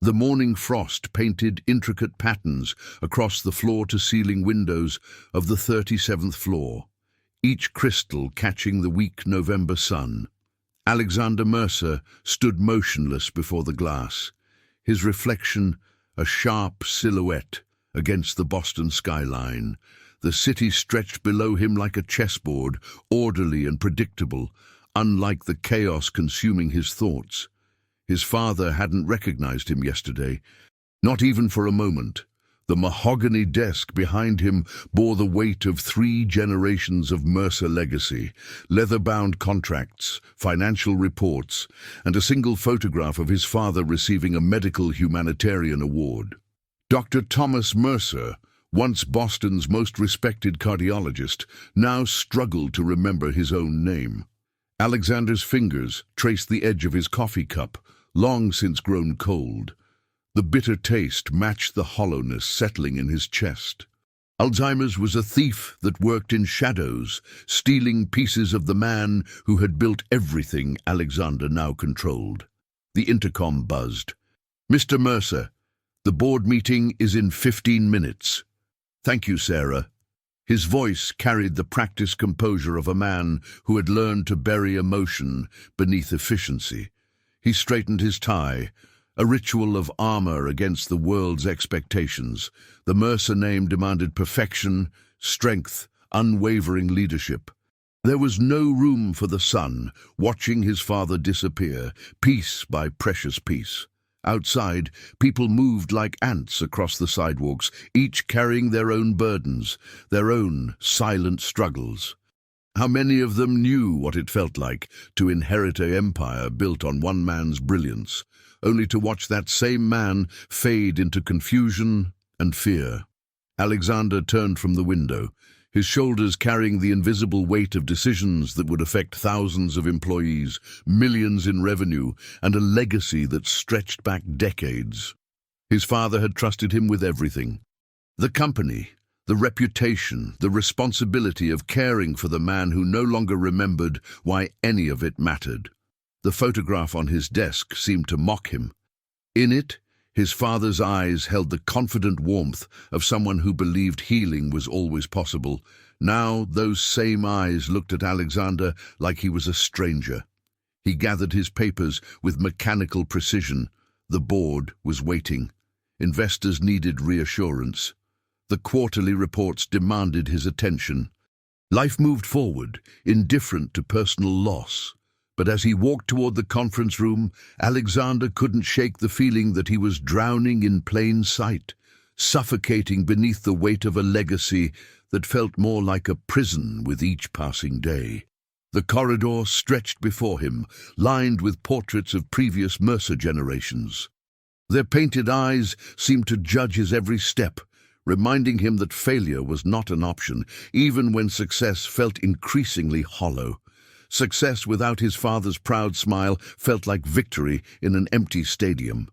The morning frost painted intricate patterns across the floor-to-ceiling windows of the 37th floor, each crystal catching the weak November sun. Alexander Mercer stood motionless before the glass, his reflection a sharp silhouette against the Boston skyline. The city stretched below him like a chessboard, orderly and predictable, unlike the chaos consuming his thoughts. His father hadn't recognized him yesterday, not even for a moment. The mahogany desk behind him bore the weight of 3 generations of Mercer legacy, leather-bound contracts, financial reports, and a single photograph of his father receiving a medical humanitarian award. Dr. Thomas Mercer, once Boston's most respected cardiologist, now struggled to remember his own name. Alexander's fingers traced the edge of his coffee cup, long since grown cold. The bitter taste matched the hollowness settling in his chest. Alzheimer's was a thief that worked in shadows, stealing pieces of the man who had built everything Alexander now controlled. The intercom buzzed. "Mr. Mercer, the board meeting is in 15 minutes. "Thank you, Sarah." His voice carried the practiced composure of a man who had learned to bury emotion beneath efficiency. He straightened his tie, a ritual of armor against the world's expectations. The Mercer name demanded perfection, strength, unwavering leadership. There was no room for the son, watching his father disappear, piece by precious piece. Outside, people moved like ants across the sidewalks, each carrying their own burdens, their own silent struggles. How many of them knew what it felt like to inherit an empire built on one man's brilliance, only to watch that same man fade into confusion and fear? Alexander turned from the window, his shoulders carrying the invisible weight of decisions that would affect thousands of employees, millions in revenue, and a legacy that stretched back decades. His father had trusted him with everything. The company, the reputation, the responsibility of caring for the man who no longer remembered why any of it mattered. The photograph on his desk seemed to mock him. In it, his father's eyes held the confident warmth of someone who believed healing was always possible. Now those same eyes looked at Alexander like he was a stranger. He gathered his papers with mechanical precision. The board was waiting. Investors needed reassurance. The quarterly reports demanded his attention. Life moved forward, indifferent to personal loss. But as he walked toward the conference room, Alexander couldn't shake the feeling that he was drowning in plain sight, suffocating beneath the weight of a legacy that felt more like a prison with each passing day. The corridor stretched before him, lined with portraits of previous Mercer generations. Their painted eyes seemed to judge his every step, reminding him that failure was not an option, even when success felt increasingly hollow. Success without his father's proud smile felt like victory in an empty stadium.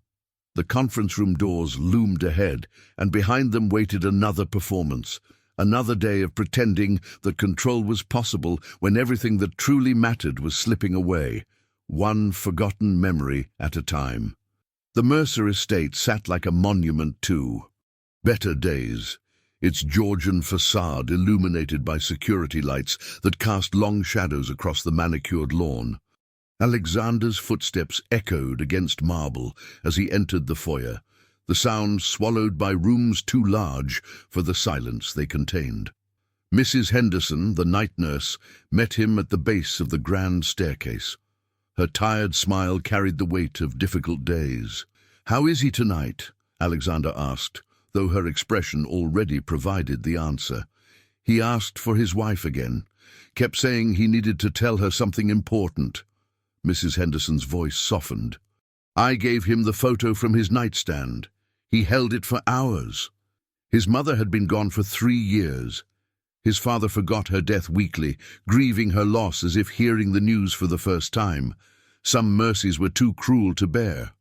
The conference room doors loomed ahead, and behind them waited another performance, another day of pretending that control was possible when everything that truly mattered was slipping away, one forgotten memory at a time. The Mercer estate sat like a monument to better days, its Georgian facade illuminated by security lights that cast long shadows across the manicured lawn. Alexander's footsteps echoed against marble as he entered the foyer, the sound swallowed by rooms too large for the silence they contained. Mrs. Henderson, the night nurse, met him at the base of the grand staircase. Her tired smile carried the weight of difficult days. "How is he tonight?" Alexander asked, though her expression already provided the answer. He asked for his wife again, kept saying he needed to tell her something important. Mrs. Henderson's voice softened. "I gave him the photo from his nightstand. He held it for hours." His mother had been gone for 3 years. His father forgot her death weekly, grieving her loss as if hearing the news for the first time. Some mercies were too cruel to bear.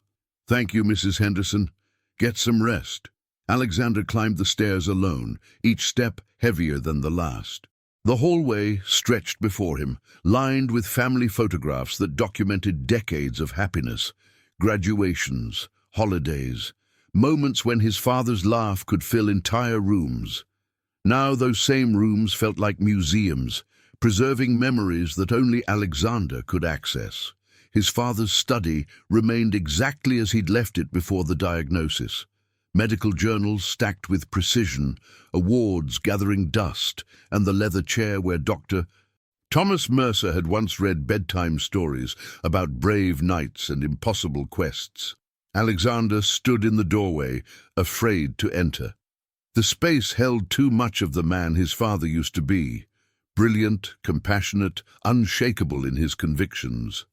"Thank you, Mrs. Henderson. Get some rest." Alexander climbed the stairs alone, each step heavier than the last. The hallway stretched before him, lined with family photographs that documented decades of happiness, graduations, holidays, moments when his father's laugh could fill entire rooms. Now those same rooms felt like museums, preserving memories that only Alexander could access. His father's study remained exactly as he'd left it before the diagnosis. Medical journals stacked with precision, awards gathering dust, and the leather chair where Dr. Thomas Mercer had once read bedtime stories about brave knights and impossible quests. Alexander stood in the doorway, afraid to enter. The space held too much of the man his father used to be, brilliant, compassionate, unshakable in his convictions.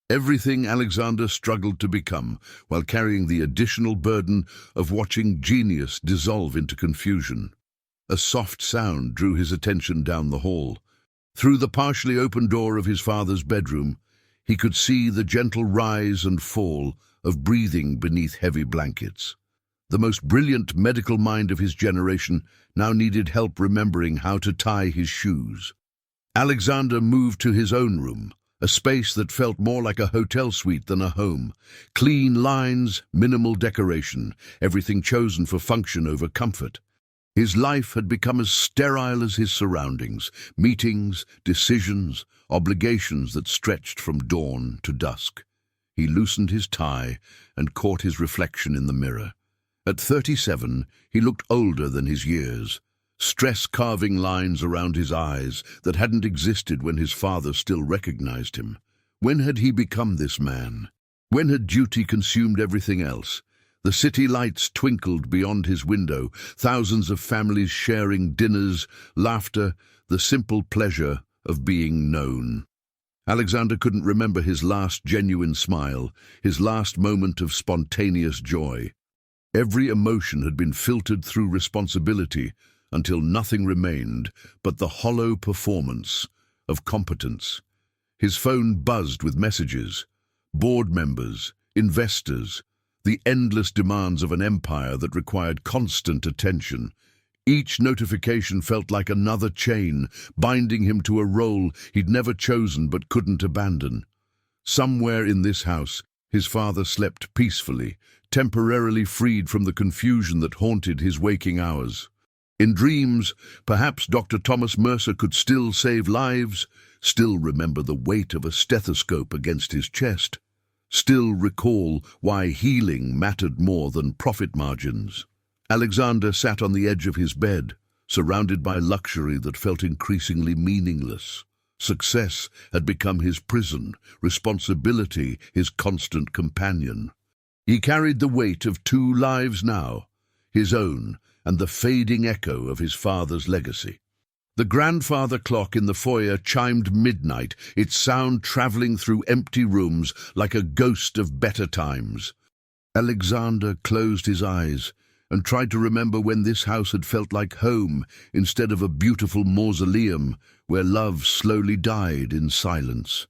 Everything Alexander struggled to become, while carrying the additional burden of watching genius dissolve into confusion. A soft sound drew his attention down the hall. Through the partially open door of his father's bedroom, he could see the gentle rise and fall of breathing beneath heavy blankets. The most brilliant medical mind of his generation now needed help remembering how to tie his shoes. Alexander moved to his own room, a space that felt more like a hotel suite than a home. Clean lines, minimal decoration, everything chosen for function over comfort. His life had become as sterile as his surroundings, meetings, decisions, obligations that stretched from dawn to dusk. He loosened his tie and caught his reflection in the mirror. At 37, he looked older than his years, stress carving lines around his eyes that hadn't existed when his father still recognized him. When had he become this man? When had duty consumed everything else? The city lights twinkled beyond his window, thousands of families sharing dinners, laughter, the simple pleasure of being known. Alexander couldn't remember his last genuine smile, his last moment of spontaneous joy. Every emotion had been filtered through responsibility until nothing remained but the hollow performance of competence. His phone buzzed with messages, board members, investors, the endless demands of an empire that required constant attention. Each notification felt like another chain, binding him to a role he'd never chosen but couldn't abandon. Somewhere in this house, his father slept peacefully, temporarily freed from the confusion that haunted his waking hours. In dreams, perhaps Dr. Thomas Mercer could still save lives, still remember the weight of a stethoscope against his chest, still recall why healing mattered more than profit margins. Alexander sat on the edge of his bed, surrounded by luxury that felt increasingly meaningless. Success had become his prison, responsibility his constant companion. He carried the weight of two lives now, his own and the fading echo of his father's legacy. The grandfather clock in the foyer chimed midnight, its sound traveling through empty rooms like a ghost of better times. Alexander closed his eyes and tried to remember when this house had felt like home instead of a beautiful mausoleum where love slowly died in silence.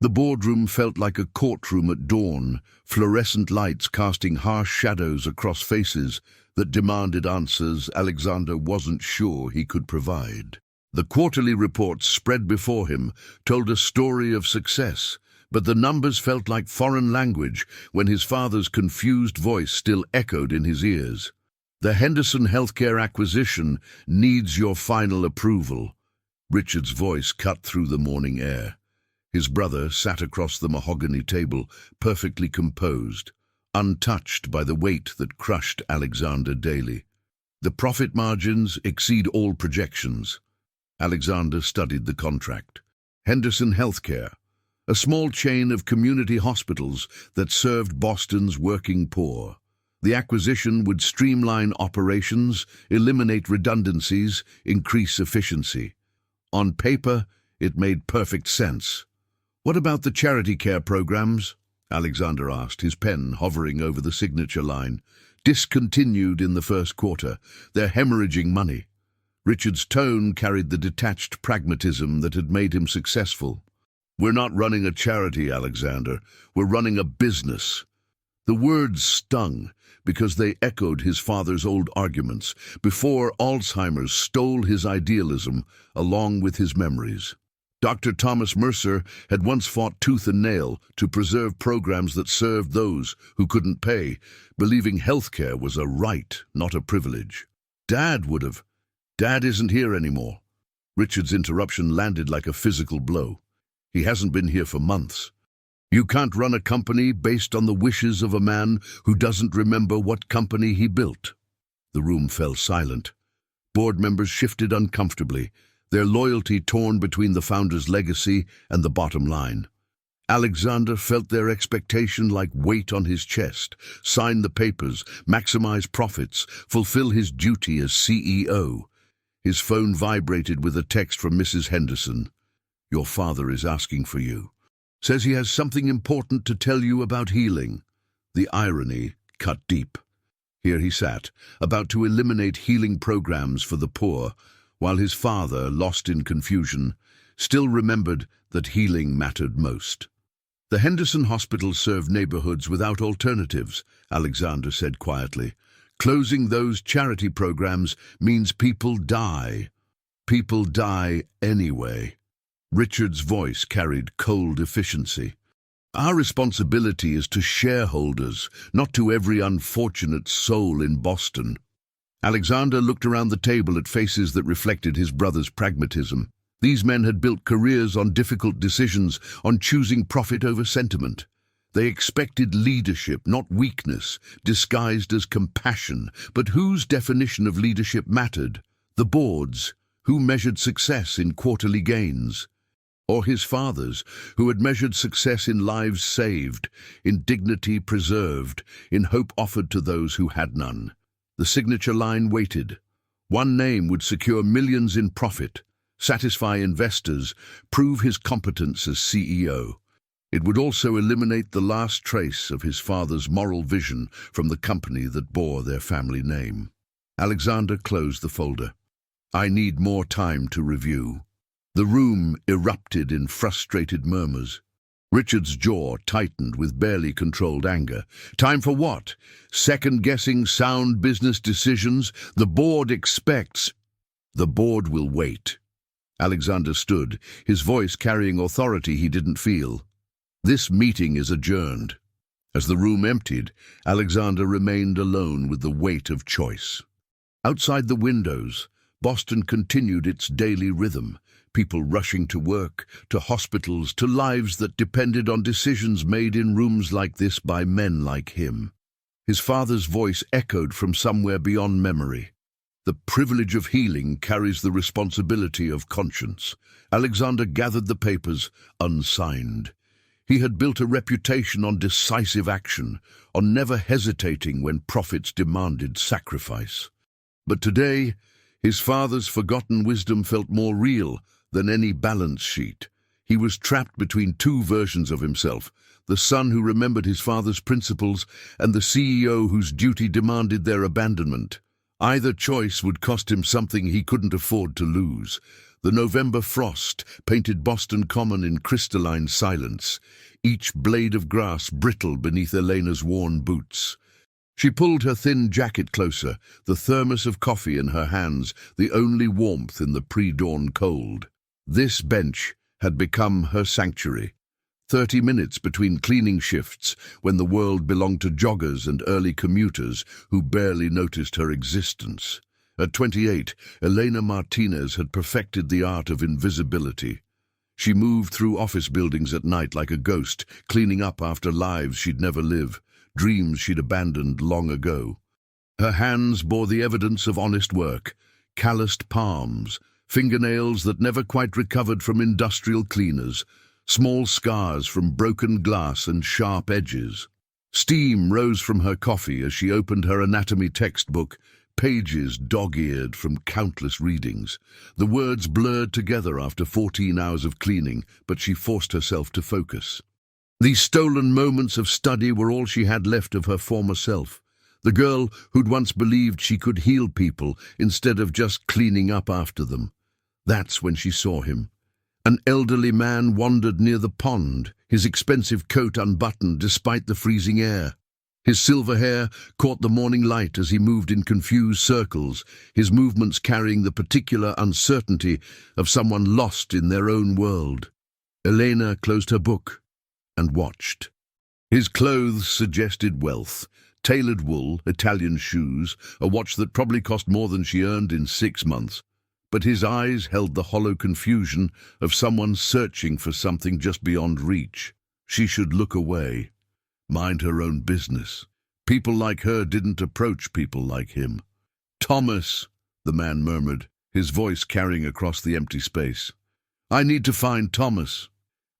The boardroom felt like a courtroom at dawn, fluorescent lights casting harsh shadows across faces that demanded answers Alexander wasn't sure he could provide. The quarterly reports spread before him told a story of success, but the numbers felt like foreign language when his father's confused voice still echoed in his ears. The Henderson Healthcare acquisition needs your final approval. Richard's voice cut through the morning air. His brother sat across the mahogany table, perfectly composed, untouched by the weight that crushed Alexander daily. The profit margins exceed all projections. Alexander studied the contract. Henderson Healthcare, a small chain of community hospitals that served Boston's working poor. The acquisition would streamline operations, eliminate redundancies, increase efficiency. On paper, it made perfect sense. "What about the charity care programs?" Alexander asked, his pen hovering over the signature line. "Discontinued in the first quarter. They're hemorrhaging money." Richard's tone carried the detached pragmatism that had made him successful. "We're not running a charity, Alexander. We're running a business." The words stung because they echoed his father's old arguments before Alzheimer stole his idealism along with his memories. Dr. Thomas Mercer had once fought tooth and nail to preserve programs that served those who couldn't pay, believing healthcare was a right, not a privilege. Dad would have. Dad isn't here anymore. Richard's interruption landed like a physical blow. He hasn't been here for months. You can't run a company based on the wishes of a man who doesn't remember what company he built. The room fell silent. Board members shifted uncomfortably, their loyalty torn between the founder's legacy and the bottom line. Alexander felt their expectation like weight on his chest: sign the papers, maximize profits, fulfill his duty as CEO. His phone vibrated with a text from Mrs. Henderson. "Your father is asking for you. Says he has something important to tell you about healing." The irony cut deep. Here he sat, about to eliminate healing programs for the poor, while his father, lost in confusion, still remembered that healing mattered most. "The Henderson Hospital served neighborhoods without alternatives," Alexander said quietly. "Closing those charity programs means people die. People die anyway." Richard's voice carried cold efficiency. "Our responsibility is to shareholders, not to every unfortunate soul in Boston." Alexander looked around the table at faces that reflected his brother's pragmatism. These men had built careers on difficult decisions, on choosing profit over sentiment. They expected leadership, not weakness, disguised as compassion. But whose definition of leadership mattered? The board's, who measured success in quarterly gains? Or his father's, who had measured success in lives saved, in dignity preserved, in hope offered to those who had none? The signature line waited. One name would secure millions in profit, satisfy investors, prove his competence as CEO. It would also eliminate the last trace of his father's moral vision from the company that bore their family name. Alexander closed the folder. "I need more time to review." The room erupted in frustrated murmurs. Richard's jaw tightened with barely controlled anger. Time for what? Second-guessing sound business decisions? The board expects. The board will wait. Alexander stood, his voice carrying authority he didn't feel. "This meeting is adjourned." As the room emptied, Alexander remained alone with the weight of choice. Outside the windows, Boston continued its daily rhythm. People rushing to work, to hospitals, to lives that depended on decisions made in rooms like this by men like him. His father's voice echoed from somewhere beyond memory. "The privilege of healing carries the responsibility of conscience." Alexander gathered the papers, unsigned. He had built a reputation on decisive action, on never hesitating when profits demanded sacrifice. But today, his father's forgotten wisdom felt more real than any balance sheet. He was trapped between two versions of himself: the son who remembered his father's principles and the CEO whose duty demanded their abandonment. Either choice would cost him something he couldn't afford to lose. The November frost painted Boston Common in crystalline silence, each blade of grass brittle beneath Elena's worn boots. She pulled her thin jacket closer, the thermos of coffee in her hands, the only warmth in the pre-dawn cold. This bench had become her sanctuary. 30 minutes between cleaning shifts, when the world belonged to joggers and early commuters who barely noticed her existence. At 28, Elena Martinez had perfected the art of invisibility. She moved through office buildings at night like a ghost, cleaning up after lives she'd never live, dreams she'd abandoned long ago. Her hands bore the evidence of honest work: calloused palms, fingernails that never quite recovered from industrial cleaners, small scars from broken glass and sharp edges. Steam rose from her coffee as she opened her anatomy textbook, pages dog-eared from countless readings. The words blurred together after 14 hours of cleaning, but she forced herself to focus. These stolen moments of study were all she had left of her former self, the girl who'd once believed she could heal people instead of just cleaning up after them. That's when she saw him. An elderly man wandered near the pond, his expensive coat unbuttoned despite the freezing air. His silver hair caught the morning light as he moved in confused circles, his movements carrying the particular uncertainty of someone lost in their own world. Elena closed her book and watched. His clothes suggested wealth: tailored wool, Italian shoes, a watch that probably cost more than she earned in 6 months. But his eyes held the hollow confusion of someone searching for something just beyond reach. She should look away, mind her own business. People like her didn't approach people like him. "Thomas," the man murmured, his voice carrying across the empty space. "I need to find Thomas."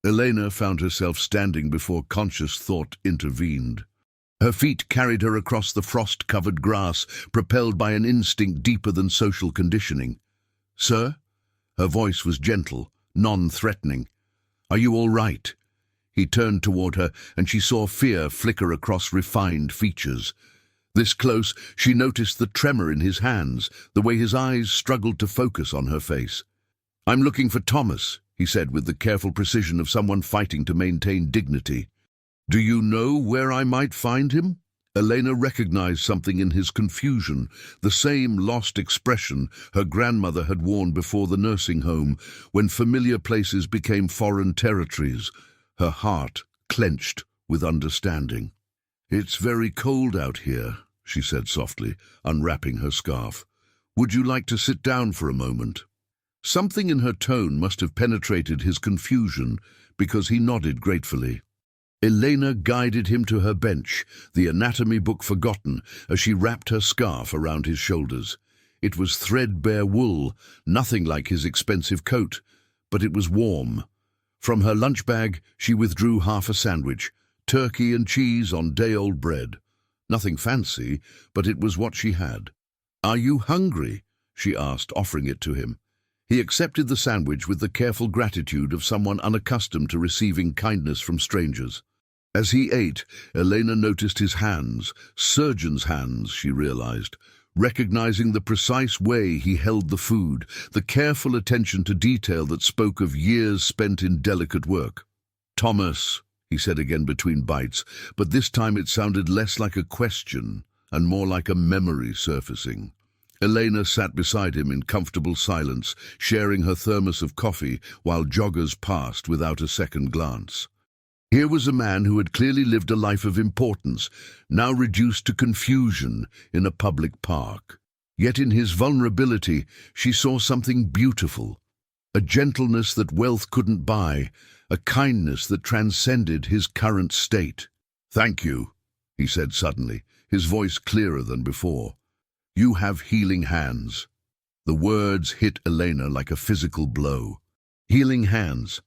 Elena found herself standing before conscious thought intervened. Her feet carried her across the frost-covered grass, propelled by an instinct deeper than social conditioning. "Sir?" Her voice was gentle, non-threatening. "Are you all right?" He turned toward her, and she saw fear flicker across refined features. This close, she noticed the tremor in his hands, the way his eyes struggled to focus on her face. "I'm looking for Thomas," he said with the careful precision of someone fighting to maintain dignity. "Do you know where I might find him?" Elena recognized something in his confusion, the same lost expression her grandmother had worn before the nursing home, when familiar places became foreign territories. Her heart clenched with understanding. "It's very cold out here," she said softly, unwrapping her scarf. "Would you like to sit down for a moment?" Something in her tone must have penetrated his confusion, because he nodded gratefully. Elena guided him to her bench, the anatomy book forgotten, as she wrapped her scarf around his shoulders. It was threadbare wool, nothing like his expensive coat, but it was warm. From her lunch bag, she withdrew half a sandwich, turkey and cheese on day-old bread. Nothing fancy, but it was what she had. "Are you hungry?" she asked, offering it to him. He accepted the sandwich with the careful gratitude of someone unaccustomed to receiving kindness from strangers. As he ate, Elena noticed his hands, surgeon's hands, she realized, recognizing the precise way he held the food, the careful attention to detail that spoke of years spent in delicate work. "Thomas," he said again between bites, but this time it sounded less like a question and more like a memory surfacing. Elena sat beside him in comfortable silence, sharing her thermos of coffee while joggers passed without a second glance. Here was a man who had clearly lived a life of importance, now reduced to confusion in a public park. Yet in his vulnerability, she saw something beautiful, a gentleness that wealth couldn't buy, a kindness that transcended his current state. "Thank you," he said suddenly, his voice clearer than before. "You have healing hands." The words hit Elena like a physical blow. Healing hands.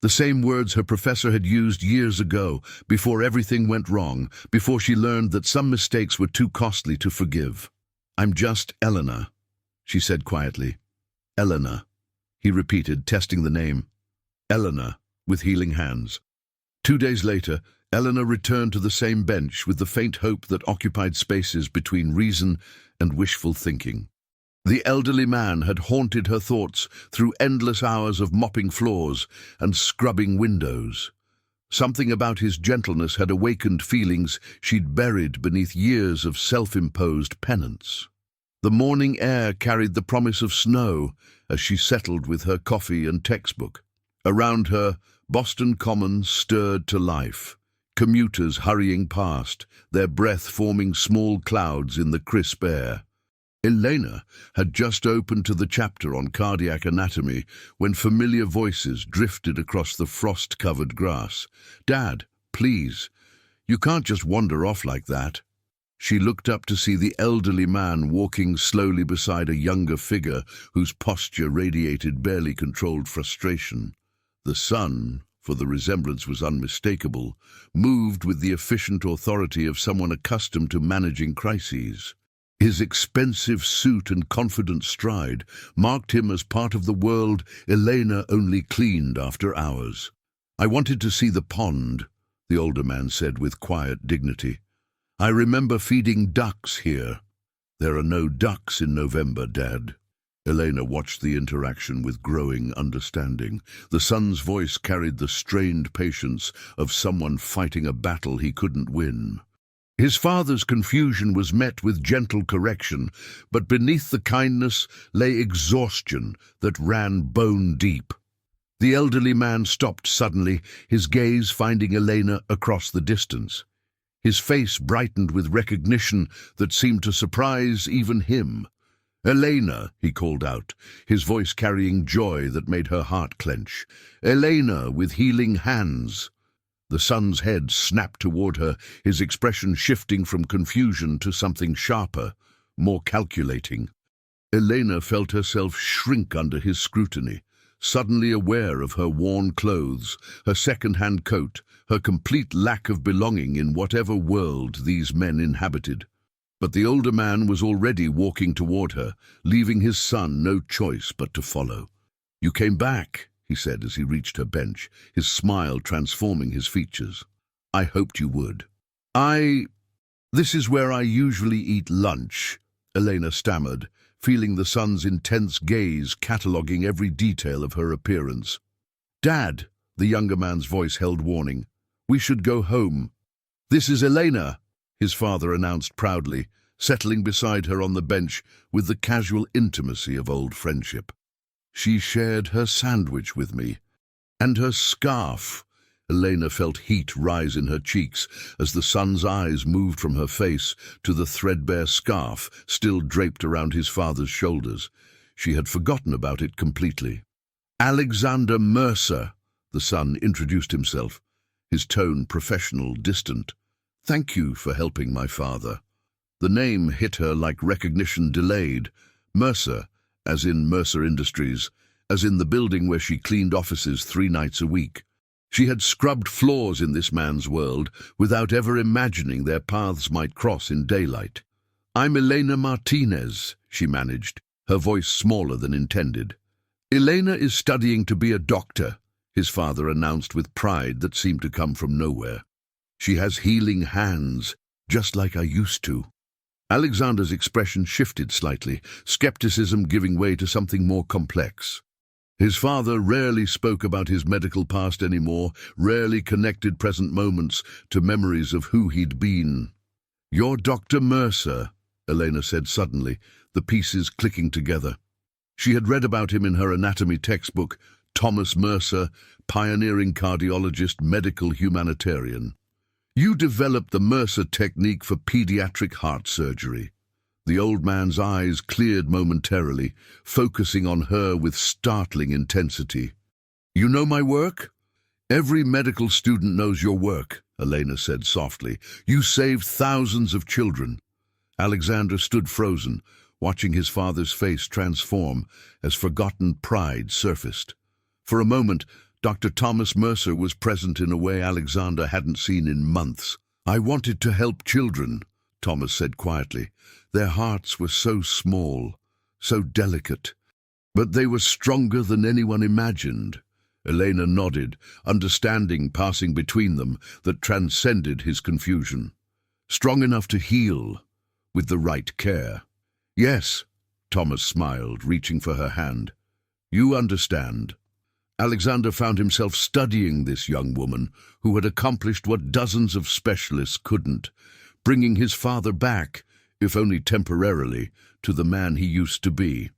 The same words her professor had used years ago, before everything went wrong, before she learned that some mistakes were too costly to forgive. "I'm just Elena," she said quietly. "Elena," he repeated, testing the name. Elena, with healing hands. 2 days later, Elena returned to the same bench with the faint hope that occupied spaces between reason and wishful thinking. The elderly man had haunted her thoughts through endless hours of mopping floors and scrubbing windows. Something about his gentleness had awakened feelings she'd buried beneath years of self-imposed penance. The morning air carried the promise of snow as she settled with her coffee and textbook. Around her, Boston Common stirred to life, commuters hurrying past, their breath forming small clouds in the crisp air. Elena had just opened to the chapter on cardiac anatomy when familiar voices drifted across the frost-covered grass. "Dad, please, you can't just wander off like that." She looked up to see the elderly man walking slowly beside a younger figure whose posture radiated barely controlled frustration. The son, for the resemblance was unmistakable, moved with the efficient authority of someone accustomed to managing crises. His expensive suit and confident stride marked him as part of the world Elena only cleaned after hours. "I wanted to see the pond," the older man said with quiet dignity. "I remember feeding ducks here." "There are no ducks in November, Dad." Elena watched the interaction with growing understanding. The son's voice carried the strained patience of someone fighting a battle he couldn't win. His father's confusion was met with gentle correction, but beneath the kindness lay exhaustion that ran bone deep. The elderly man stopped suddenly, his gaze finding Elena across the distance. His face brightened with recognition that seemed to surprise even him. "Elena," he called out, his voice carrying joy that made her heart clench. "Elena with healing hands." The son's head snapped toward her, his expression shifting from confusion to something sharper, more calculating. Elena felt herself shrink under his scrutiny, suddenly aware of her worn clothes, her second-hand coat, her complete lack of belonging in whatever world these men inhabited. But the older man was already walking toward her, leaving his son no choice but to follow. "You came back," he said as he reached her bench, his smile transforming his features. "I hoped you would." This is where I usually eat lunch," Elena stammered, feeling the son's intense gaze cataloguing every detail of her appearance. "Dad," the younger man's voice held warning, "we should go home." "This is Elena," his father announced proudly, settling beside her on the bench with the casual intimacy of old friendship. "She shared her sandwich with me. And her scarf." Elena felt heat rise in her cheeks as the son's eyes moved from her face to the threadbare scarf still draped around his father's shoulders. She had forgotten about it completely. "Alexander Mercer," the son introduced himself, his tone professional, distant. "Thank you for helping my father." The name hit her like recognition delayed. Mercer, as in Mercer Industries, as in the building where she cleaned offices 3 nights a week. She had scrubbed floors in this man's world without ever imagining their paths might cross in daylight. "I'm Elena Martinez," she managed, her voice smaller than intended. "Elena is studying to be a doctor," his father announced with pride that seemed to come from nowhere. "She has healing hands, just like I used to." Alexander's expression shifted slightly, skepticism giving way to something more complex. His father rarely spoke about his medical past anymore, rarely connected present moments to memories of who he'd been. "You're Dr. Mercer," Elena said suddenly, the pieces clicking together. She had read about him in her anatomy textbook, Thomas Mercer, pioneering cardiologist, medical humanitarian. "You developed the Mercer technique for pediatric heart surgery." The old man's eyes cleared momentarily, focusing on her with startling intensity. "You know my work?" "Every medical student knows your work," Elena said softly. "You saved thousands of children." Alexander stood frozen, watching his father's face transform as forgotten pride surfaced. For a moment, Dr. Thomas Mercer was present in a way Alexander hadn't seen in months. "I wanted to help children," Thomas said quietly. "Their hearts were so small, so delicate. But they were stronger than anyone imagined." Elena nodded, understanding passing between them that transcended his confusion. "Strong enough to heal, with the right care." "Yes," Thomas smiled, reaching for her hand. "You understand." Alexander found himself studying this young woman who had accomplished what dozens of specialists couldn't, bringing his father back, if only temporarily, to the man he used to be.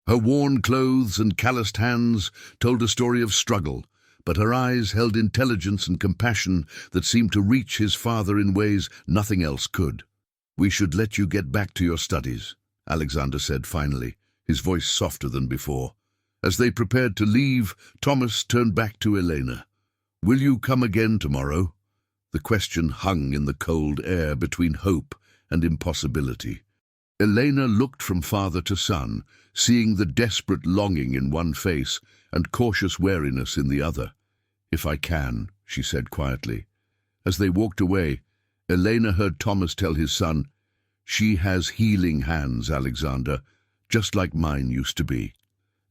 Her worn clothes and calloused hands told a story of struggle, but her eyes held intelligence and compassion that seemed to reach his father in ways nothing else could. "We should let you get back to your studies," Alexander said finally, his voice softer than before. As they prepared to leave, Thomas turned back to Elena. "Will you come again tomorrow?" The question hung in the cold air between hope and impossibility. Elena looked from father to son, seeing the desperate longing in one face and cautious wariness in the other. "If I can," she said quietly. As they walked away, Elena heard Thomas tell his son, "She has healing hands, Alexander, just like mine used to be."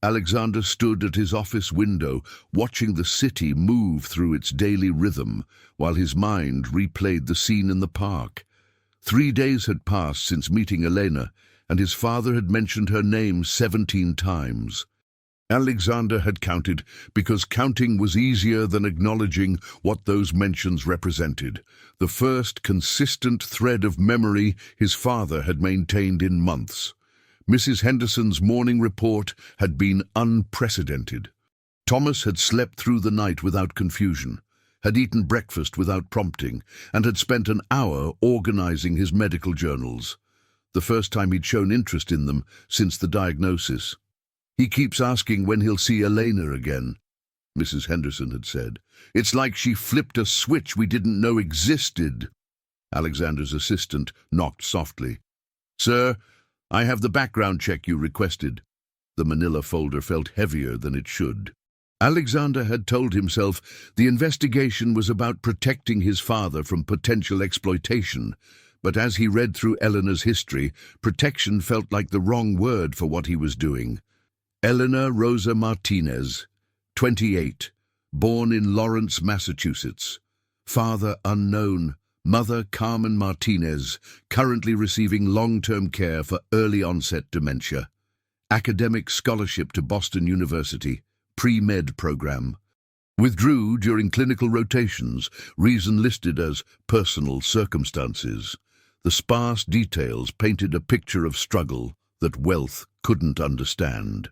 Alexander stood at his office window, watching the city move through its daily rhythm, while his mind replayed the scene in the park. 3 days had passed since meeting Elena, and his father had mentioned her name 17 times. Alexander had counted because counting was easier than acknowledging what those mentions represented. The first consistent thread of memory his father had maintained in months. Mrs. Henderson's morning report had been unprecedented. Thomas had slept through the night without confusion, had eaten breakfast without prompting, and had spent an hour organizing his medical journals. The first time he'd shown interest in them since the diagnosis. "He keeps asking when he'll see Elena again," Mrs. Henderson had said. "It's like she flipped a switch we didn't know existed." Alexander's assistant knocked softly. "Sir, I have the background check you requested." The manila folder felt heavier than it should. Alexander had told himself the investigation was about protecting his father from potential exploitation, but as he read through Eleanor's history, protection felt like the wrong word for what he was doing. Eleanor Rosa Martinez, 28, born in Lawrence, Massachusetts. Father unknown, mother Carmen Martinez, currently receiving long-term care for early-onset dementia. Academic scholarship to Boston University, pre-med program. Withdrew during clinical rotations, reason listed as personal circumstances. The sparse details painted a picture of struggle that wealth couldn't understand.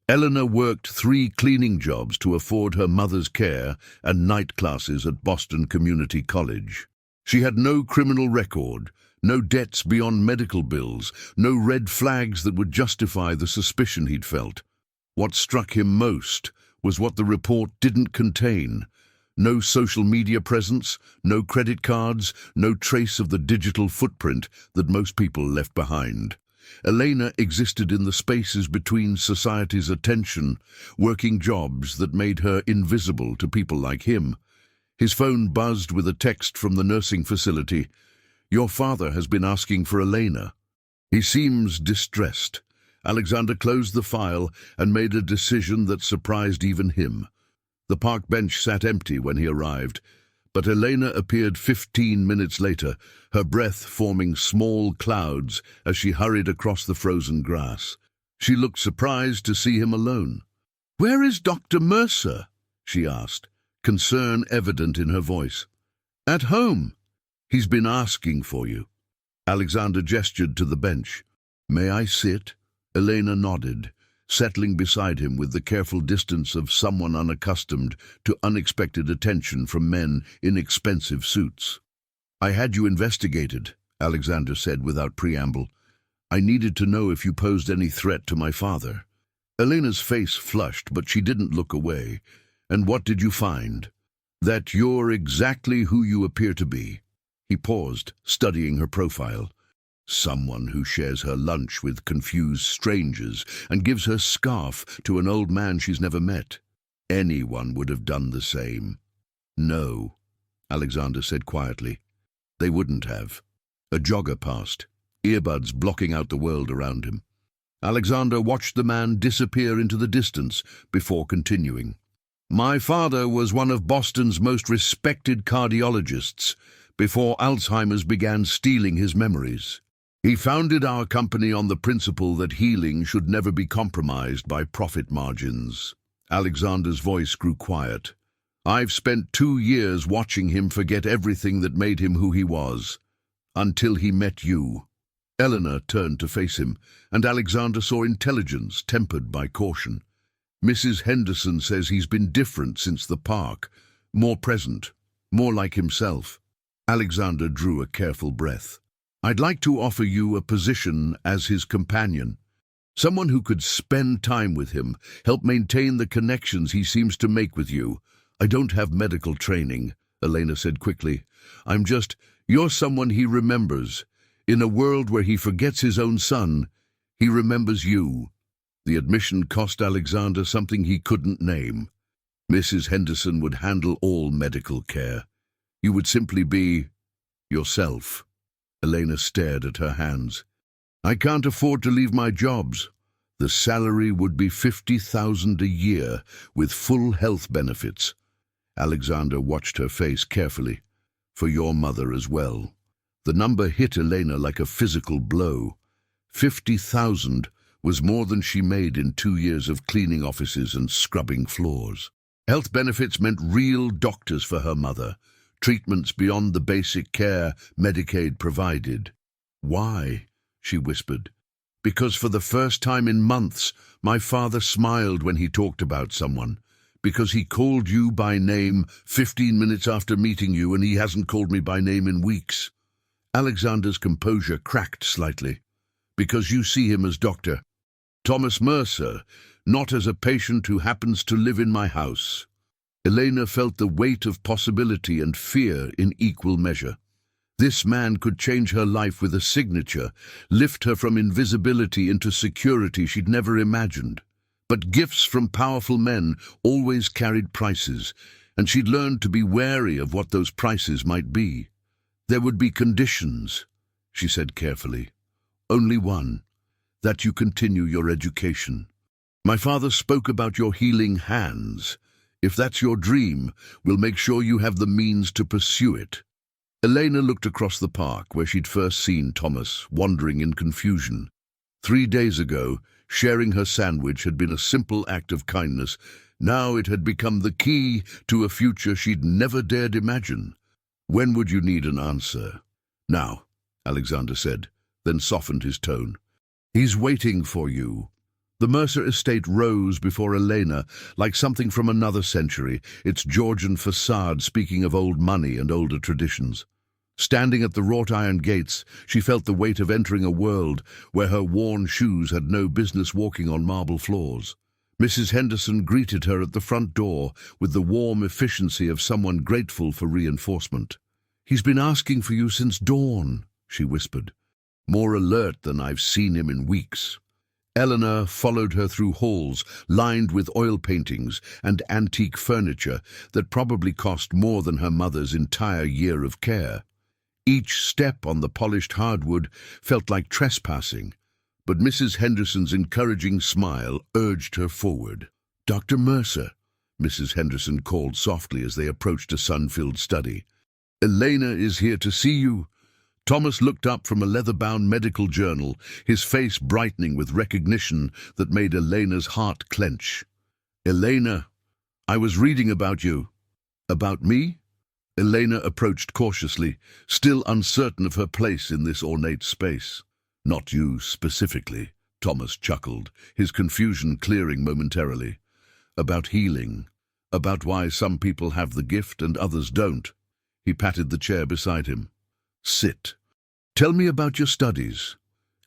Eleanor worked 3 cleaning jobs to afford her mother's care and night classes at Boston Community College. She had no criminal record, no debts beyond medical bills, no red flags that would justify the suspicion he'd felt. What struck him most was what the report didn't contain. No social media presence, no credit cards, no trace of the digital footprint that most people left behind. Elena existed in the spaces between society's attention, working jobs that made her invisible to people like him. His phone buzzed with a text from the nursing facility. "Your father has been asking for Elena." "He seems distressed." Alexander closed the file and made a decision that surprised even him. The park bench sat empty when he arrived, but Elena appeared 15 minutes later, her breath forming small clouds as she hurried across the frozen grass. She looked surprised to see him alone. "Where is Dr. Mercer?" she asked, concern evident in her voice. "At home. He's been asking for you." Alexander gestured to the bench. "May I sit?" Elena nodded, settling beside him with the careful distance of someone unaccustomed to unexpected attention from men in expensive suits. "I had you investigated," Alexander said without preamble. "I needed to know if you posed any threat to my father." Elena's face flushed, but she didn't look away. "And what did you find?" "That you're exactly who you appear to be." He paused, studying her profile. "Someone who shares her lunch with confused strangers and gives her scarf to an old man she's never met. Anyone would have done the same." "No," Alexander said quietly. "They wouldn't have." A jogger passed, earbuds blocking out the world around him. Alexander watched the man disappear into the distance before continuing. "My father was one of Boston's most respected cardiologists before Alzheimer's began stealing his memories. He founded our company on the principle that healing should never be compromised by profit margins." Alexander's voice grew quiet. "I've spent 2 years watching him forget everything that made him who he was, until he met you." Eleanor turned to face him, and Alexander saw intelligence tempered by caution. "Mrs. Henderson says he's been different since the park, more present, more like himself." Alexander drew a careful breath. "I'd like to offer you a position as his companion. Someone who could spend time with him, help maintain the connections he seems to make with you." "I don't have medical training," Elena said quickly. You're someone he remembers. In a world where he forgets his own son, he remembers you." The admission cost Alexander something he couldn't name. Mrs. Henderson would handle all medical care. You would simply be yourself. Elena stared at her hands. "I can't afford to leave my jobs. The salary would be $50,000 a year with full health benefits." Alexander watched her face carefully. "For your mother as well." The number hit Elena like a physical blow. 50,000 was more than she made in 2 years of cleaning offices and scrubbing floors. Health benefits meant real doctors for her mother, treatments beyond the basic care Medicaid provided. "Why?" she whispered. "Because for the first time in months, my father smiled when he talked about someone. Because he called you by name 15 minutes after meeting you, and he hasn't called me by name in weeks." Alexander's composure cracked slightly. "Because you see him as Dr. Thomas Mercer, not as a patient who happens to live in my house." Elena felt the weight of possibility and fear in equal measure. This man could change her life with a signature, lift her from invisibility into security she'd never imagined. But gifts from powerful men always carried prices, and she'd learned to be wary of what those prices might be. "There would be conditions," she said carefully. "Only one, that you continue your education. My father spoke about your healing hands. If that's your dream, we'll make sure you have the means to pursue it." Elena looked across the park where she'd first seen Thomas, wandering in confusion. 3 days ago, sharing her sandwich had been a simple act of kindness. Now it had become the key to a future she'd never dared imagine. "When would you need an answer?" "Now," Alexander said, then softened his tone. "He's waiting for you." The Mercer estate rose before Elena like something from another century, its Georgian facade speaking of old money and older traditions. Standing at the wrought iron gates, she felt the weight of entering a world where her worn shoes had no business walking on marble floors. Mrs. Henderson greeted her at the front door with the warm efficiency of someone grateful for reinforcement. "He's been asking for you since dawn," she whispered. "More alert than I've seen him in weeks." Eleanor followed her through halls lined with oil paintings and antique furniture that probably cost more than her mother's entire year of care. Each step on the polished hardwood felt like trespassing, but Mrs. Henderson's encouraging smile urged her forward. "Dr. Mercer," Mrs. Henderson called softly as they approached a sun-filled study. "Elena is here to see you." Thomas looked up from a leather-bound medical journal, his face brightening with recognition that made Elena's heart clench. "Elena, I was reading about you." "About me?" Elena approached cautiously, still uncertain of her place in this ornate space. "Not you specifically," Thomas chuckled, his confusion clearing momentarily. "About healing, about why some people have the gift and others don't." He patted the chair beside him. "Sit. Tell me about your studies."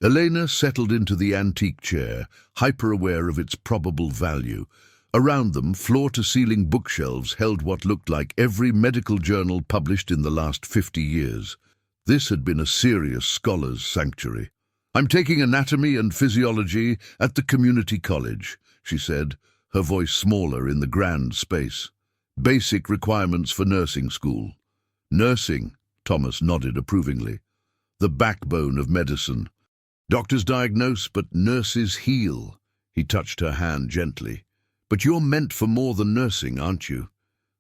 Elena settled into the antique chair, hyper-aware of its probable value. Around them, floor-to-ceiling bookshelves held what looked like every medical journal published in the last 50 years. This had been a serious scholar's sanctuary. "I'm taking anatomy and physiology at the community college," she said, her voice smaller in the grand space. "Basic requirements for nursing school." "Nursing," Thomas nodded approvingly. "The backbone of medicine. Doctors diagnose, but nurses heal." He touched her hand gently. "But you're meant for more than nursing, aren't you?"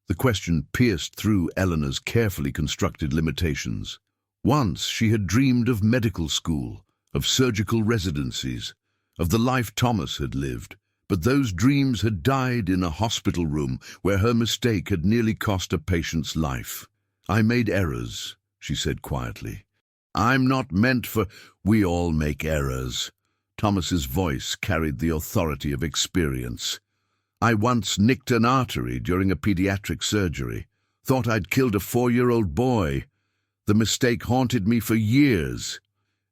The question pierced through Eleanor's carefully constructed limitations. Once she had dreamed of medical school, of surgical residencies, of the life Thomas had lived, but those dreams had died in a hospital room where her mistake had nearly cost a patient's life. "I made errors," she said quietly. "I'm not meant for—" "We all make errors." Thomas's voice carried the authority of experience. "I once nicked an artery during a pediatric surgery. Thought I'd killed a 4-year-old boy. The mistake haunted me for years."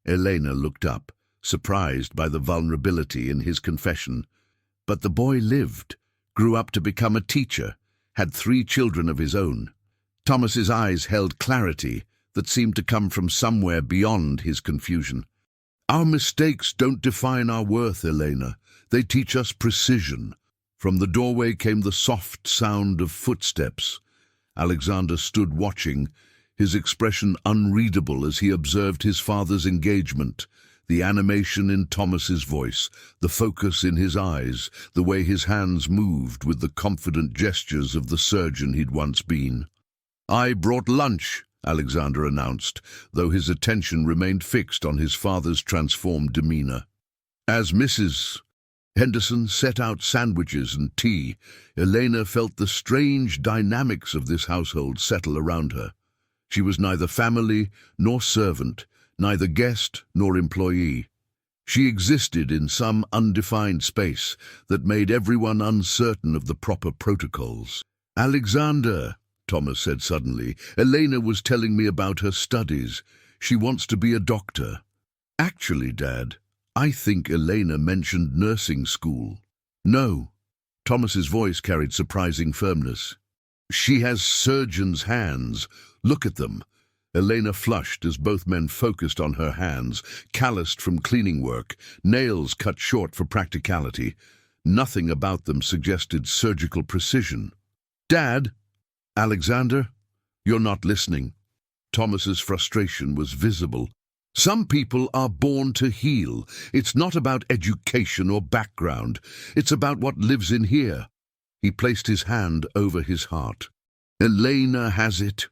Elena looked up, surprised by the vulnerability in his confession. "But the boy lived, grew up to become a teacher, had 3 children of his own." Thomas's eyes held clarity that seemed to come from somewhere beyond his confusion. "Our mistakes don't define our worth, Elena. They teach us precision." From the doorway came the soft sound of footsteps. Alexander stood watching, his expression unreadable as he observed his father's engagement, the animation in Thomas's voice, the focus in his eyes, the way his hands moved with the confident gestures of the surgeon he'd once been. "I brought lunch," Alexander announced, though his attention remained fixed on his father's transformed demeanor. As Mrs. Henderson set out sandwiches and tea, Elena felt the strange dynamics of this household settle around her. She was neither family nor servant, neither guest nor employee. She existed in some undefined space that made everyone uncertain of the proper protocols. "Alexander," Thomas said suddenly, "Elena was telling me about her studies. She wants to be a doctor." "Actually, Dad, I think Elena mentioned nursing school." "No." Thomas's voice carried surprising firmness. "She has surgeon's hands. Look at them." Elena flushed as both men focused on her hands, calloused from cleaning work, nails cut short for practicality. Nothing about them suggested surgical precision. "Dad!" "Alexander, you're not listening." Thomas's frustration was visible. "Some people are born to heal. It's not about education or background. It's about what lives in here." He placed his hand over his heart. "Elena has it."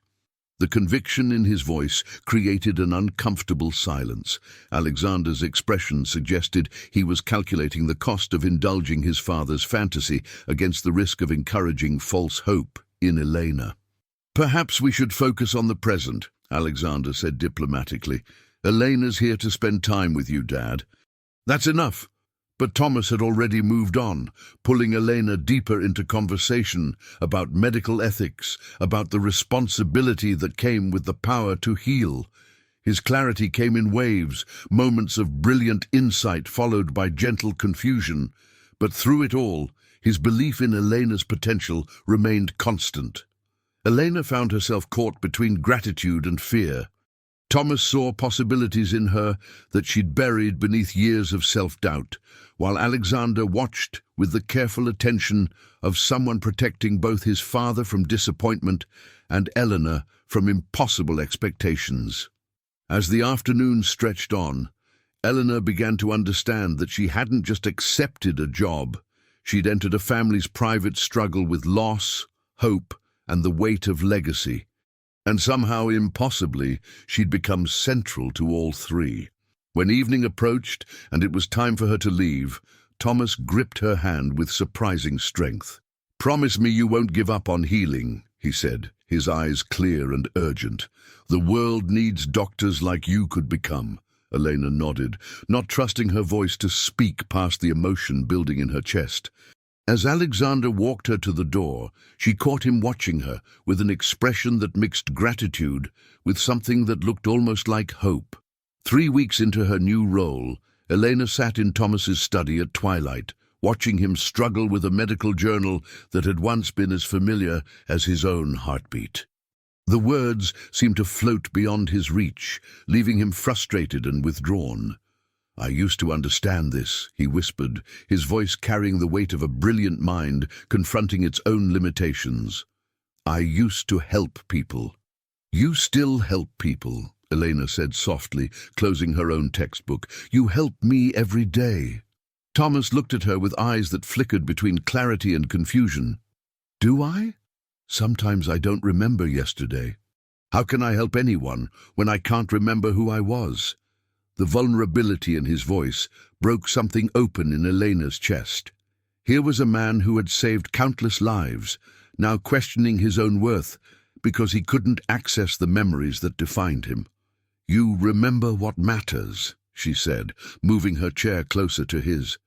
The conviction in his voice created an uncomfortable silence. Alexander's expression suggested he was calculating the cost of indulging his father's fantasy against the risk of encouraging false hope in Elena. "Perhaps we should focus on the present," Alexander said diplomatically. "Elena's here to spend time with you, Dad." "That's enough." But Thomas had already moved on, pulling Elena deeper into conversation about medical ethics, about the responsibility that came with the power to heal. His clarity came in waves, moments of brilliant insight followed by gentle confusion. But through it all, his belief in Elena's potential remained constant. Elena found herself caught between gratitude and fear. Thomas saw possibilities in her that she'd buried beneath years of self-doubt, while Alexander watched with the careful attention of someone protecting both his father from disappointment and Eleanor from impossible expectations. As the afternoon stretched on, Eleanor began to understand that she hadn't just accepted a job. She'd entered a family's private struggle with loss, hope, and the weight of legacy. And somehow, impossibly, she'd become central to all three. When evening approached and it was time for her to leave, Thomas gripped her hand with surprising strength. "Promise me you won't give up on healing," he said, his eyes clear and urgent. "The world needs doctors like you could become." Elena nodded, not trusting her voice to speak past the emotion building in her chest. As Alexander walked her to the door, she caught him watching her with an expression that mixed gratitude with something that looked almost like hope. 3 weeks into her new role, Elena sat in Thomas's study at twilight, watching him struggle with a medical journal that had once been as familiar as his own heartbeat. The words seemed to float beyond his reach, leaving him frustrated and withdrawn. "I used to understand this," he whispered, his voice carrying the weight of a brilliant mind confronting its own limitations. "I used to help people." "You still help people," Elena said softly, closing her own textbook. "You help me every day." Thomas looked at her with eyes that flickered between clarity and confusion. "Do I? Sometimes I don't remember yesterday. How can I help anyone when I can't remember who I was?" The vulnerability in his voice broke something open in Elena's chest. Here was a man who had saved countless lives, now questioning his own worth because he couldn't access the memories that defined him. "You remember what matters," she said, moving her chair closer to his.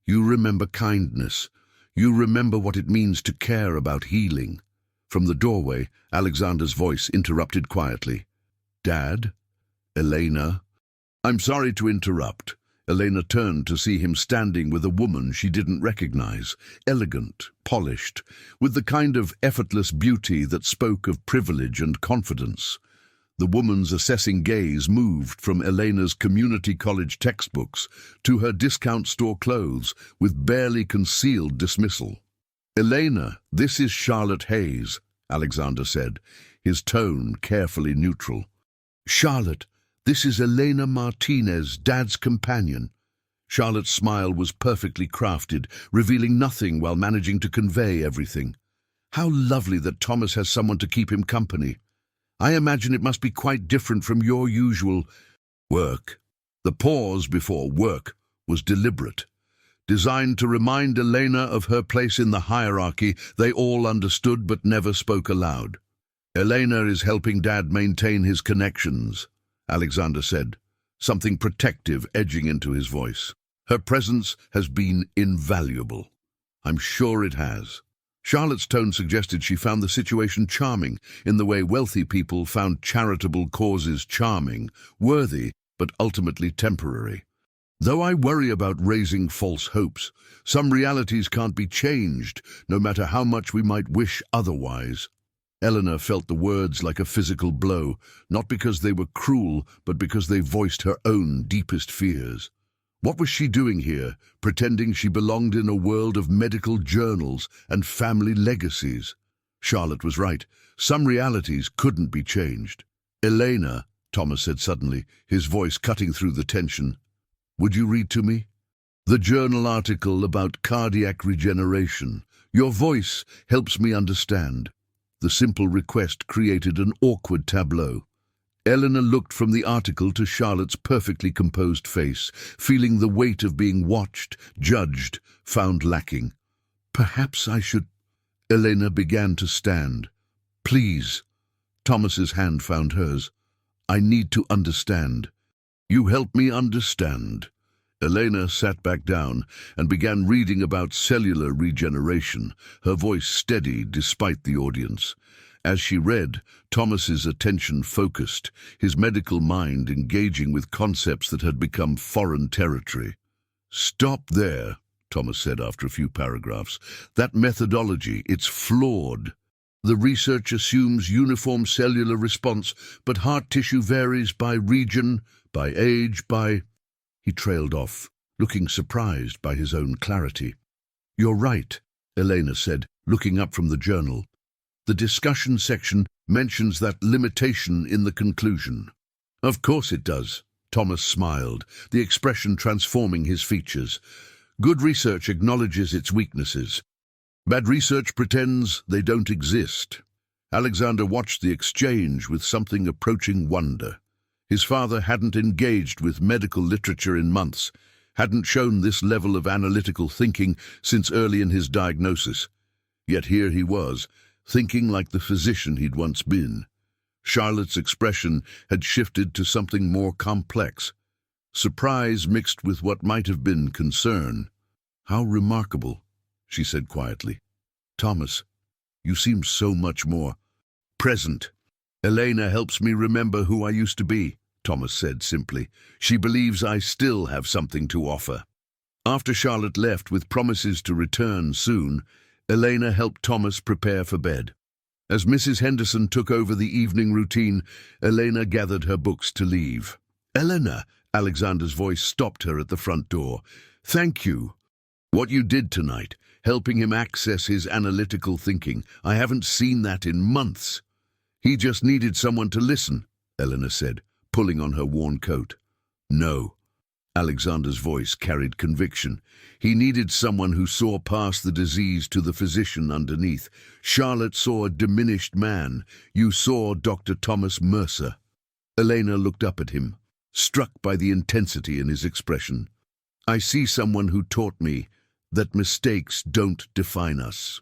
"You remember kindness. You remember what it means to care about healing." From the doorway, Alexander's voice interrupted quietly. "Dad? Elena?" "I'm sorry to interrupt." Elena turned to see him standing with a woman she didn't recognize, elegant, polished, with the kind of effortless beauty that spoke of privilege and confidence. The woman's assessing gaze moved from Elena's community college textbooks to her discount store clothes with barely concealed dismissal. "Elena, this is Charlotte Hayes," Alexander said, his tone carefully neutral. "Charlotte, this is Elena Martinez, Dad's companion." Charlotte's smile was perfectly crafted, revealing nothing while managing to convey everything. "How lovely that Thomas has someone to keep him company. I imagine it must be quite different from your usual work." The pause before work was deliberate, designed to remind Elena of her place in the hierarchy they all understood but never spoke aloud. "Elena is helping Dad maintain his connections," Alexander said, something protective edging into his voice. "Her presence has been invaluable." "I'm sure it has." Charlotte's tone suggested she found the situation charming, in the way wealthy people found charitable causes charming, worthy, but ultimately temporary. "Though I worry about raising false hopes, some realities can't be changed, no matter how much we might wish otherwise." Eleanor felt the words like a physical blow, not because they were cruel, but because they voiced her own deepest fears. What was she doing here, pretending she belonged in a world of medical journals and family legacies? Charlotte was right. Some realities couldn't be changed. "Elena," Thomas said suddenly, his voice cutting through the tension, "would you read to me? The journal article about cardiac regeneration. Your voice helps me understand." The simple request created an awkward tableau. Eleanor looked from the article to Charlotte's perfectly composed face, feeling the weight of being watched, judged, found lacking. "Perhaps I should—" Elena began to stand. "Please." Thomas's hand found hers. "I need to understand." "You help me understand." Elena sat back down and began reading about cellular regeneration, her voice steady despite the audience. As she read, Thomas's attention focused, his medical mind engaging with concepts that had become foreign territory. "Stop there," Thomas said after a few paragraphs. "That methodology, it's flawed. The research assumes uniform cellular response, but heart tissue varies by region, by age, by—" He trailed off, looking surprised by his own clarity. "You're right," Elena said, looking up from the journal. "The discussion section mentions that limitation in the conclusion." "Of course it does," Thomas smiled, the expression transforming his features. "Good research acknowledges its weaknesses. Bad research pretends they don't exist." Alexander watched the exchange with something approaching wonder. His father hadn't engaged with medical literature in months, hadn't shown this level of analytical thinking since early in his diagnosis. Yet here he was, thinking like the physician he'd once been. Charlotte's expression had shifted to something more complex, surprise mixed with what might have been concern. "How remarkable," she said quietly. "Thomas, you seem so much more present." "Elena helps me remember who I used to be," Thomas said simply. "She believes I still have something to offer." After Charlotte left with promises to return soon, Elena helped Thomas prepare for bed. As Mrs. Henderson took over the evening routine, Elena gathered her books to leave. "Elena," Alexander's voice stopped her at the front door. "Thank you. What you did tonight, helping him access his analytical thinking. I haven't seen that in months." "He just needed someone to listen," Elena said, pulling on her worn coat. "No." Alexander's voice carried conviction. "He needed someone who saw past the disease to the physician underneath. Charlotte saw a diminished man. You saw Dr. Thomas Mercer." Elena looked up at him, struck by the intensity in his expression. "I see someone who taught me that mistakes don't define us.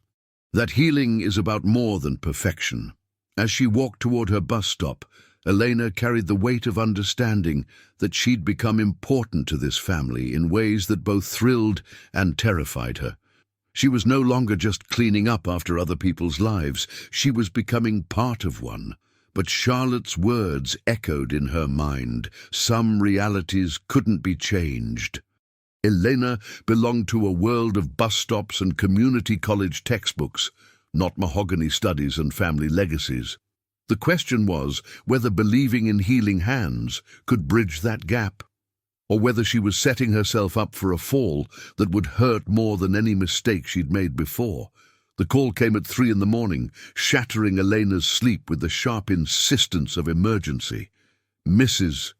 That healing is about more than perfection." As she walked toward her bus stop, Elena carried the weight of understanding that she'd become important to this family in ways that both thrilled and terrified her. She was no longer just cleaning up after other people's lives. She was becoming part of one. But Charlotte's words echoed in her mind. Some realities couldn't be changed. Elena belonged to a world of bus stops and community college textbooks, not mahogany studies and family legacies. The question was whether believing in healing hands could bridge that gap, or whether she was setting herself up for a fall that would hurt more than any mistake she'd made before. The call came at 3 a.m, shattering Elena's sleep with the sharp insistence of emergency. "Mrs."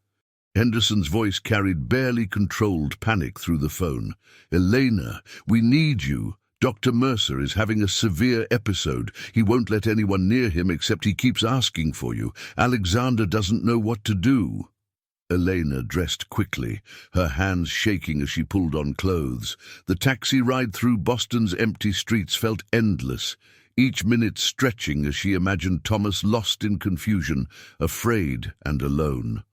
Henderson's voice carried barely controlled panic through the phone. "Elena, we need you. Dr. Mercer is having a severe episode. He won't let anyone near him except he keeps asking for you. Alexander doesn't know what to do." Elena dressed quickly, her hands shaking as she pulled on clothes. The taxi ride through Boston's empty streets felt endless, each minute stretching as she imagined Thomas lost in confusion, afraid and alone.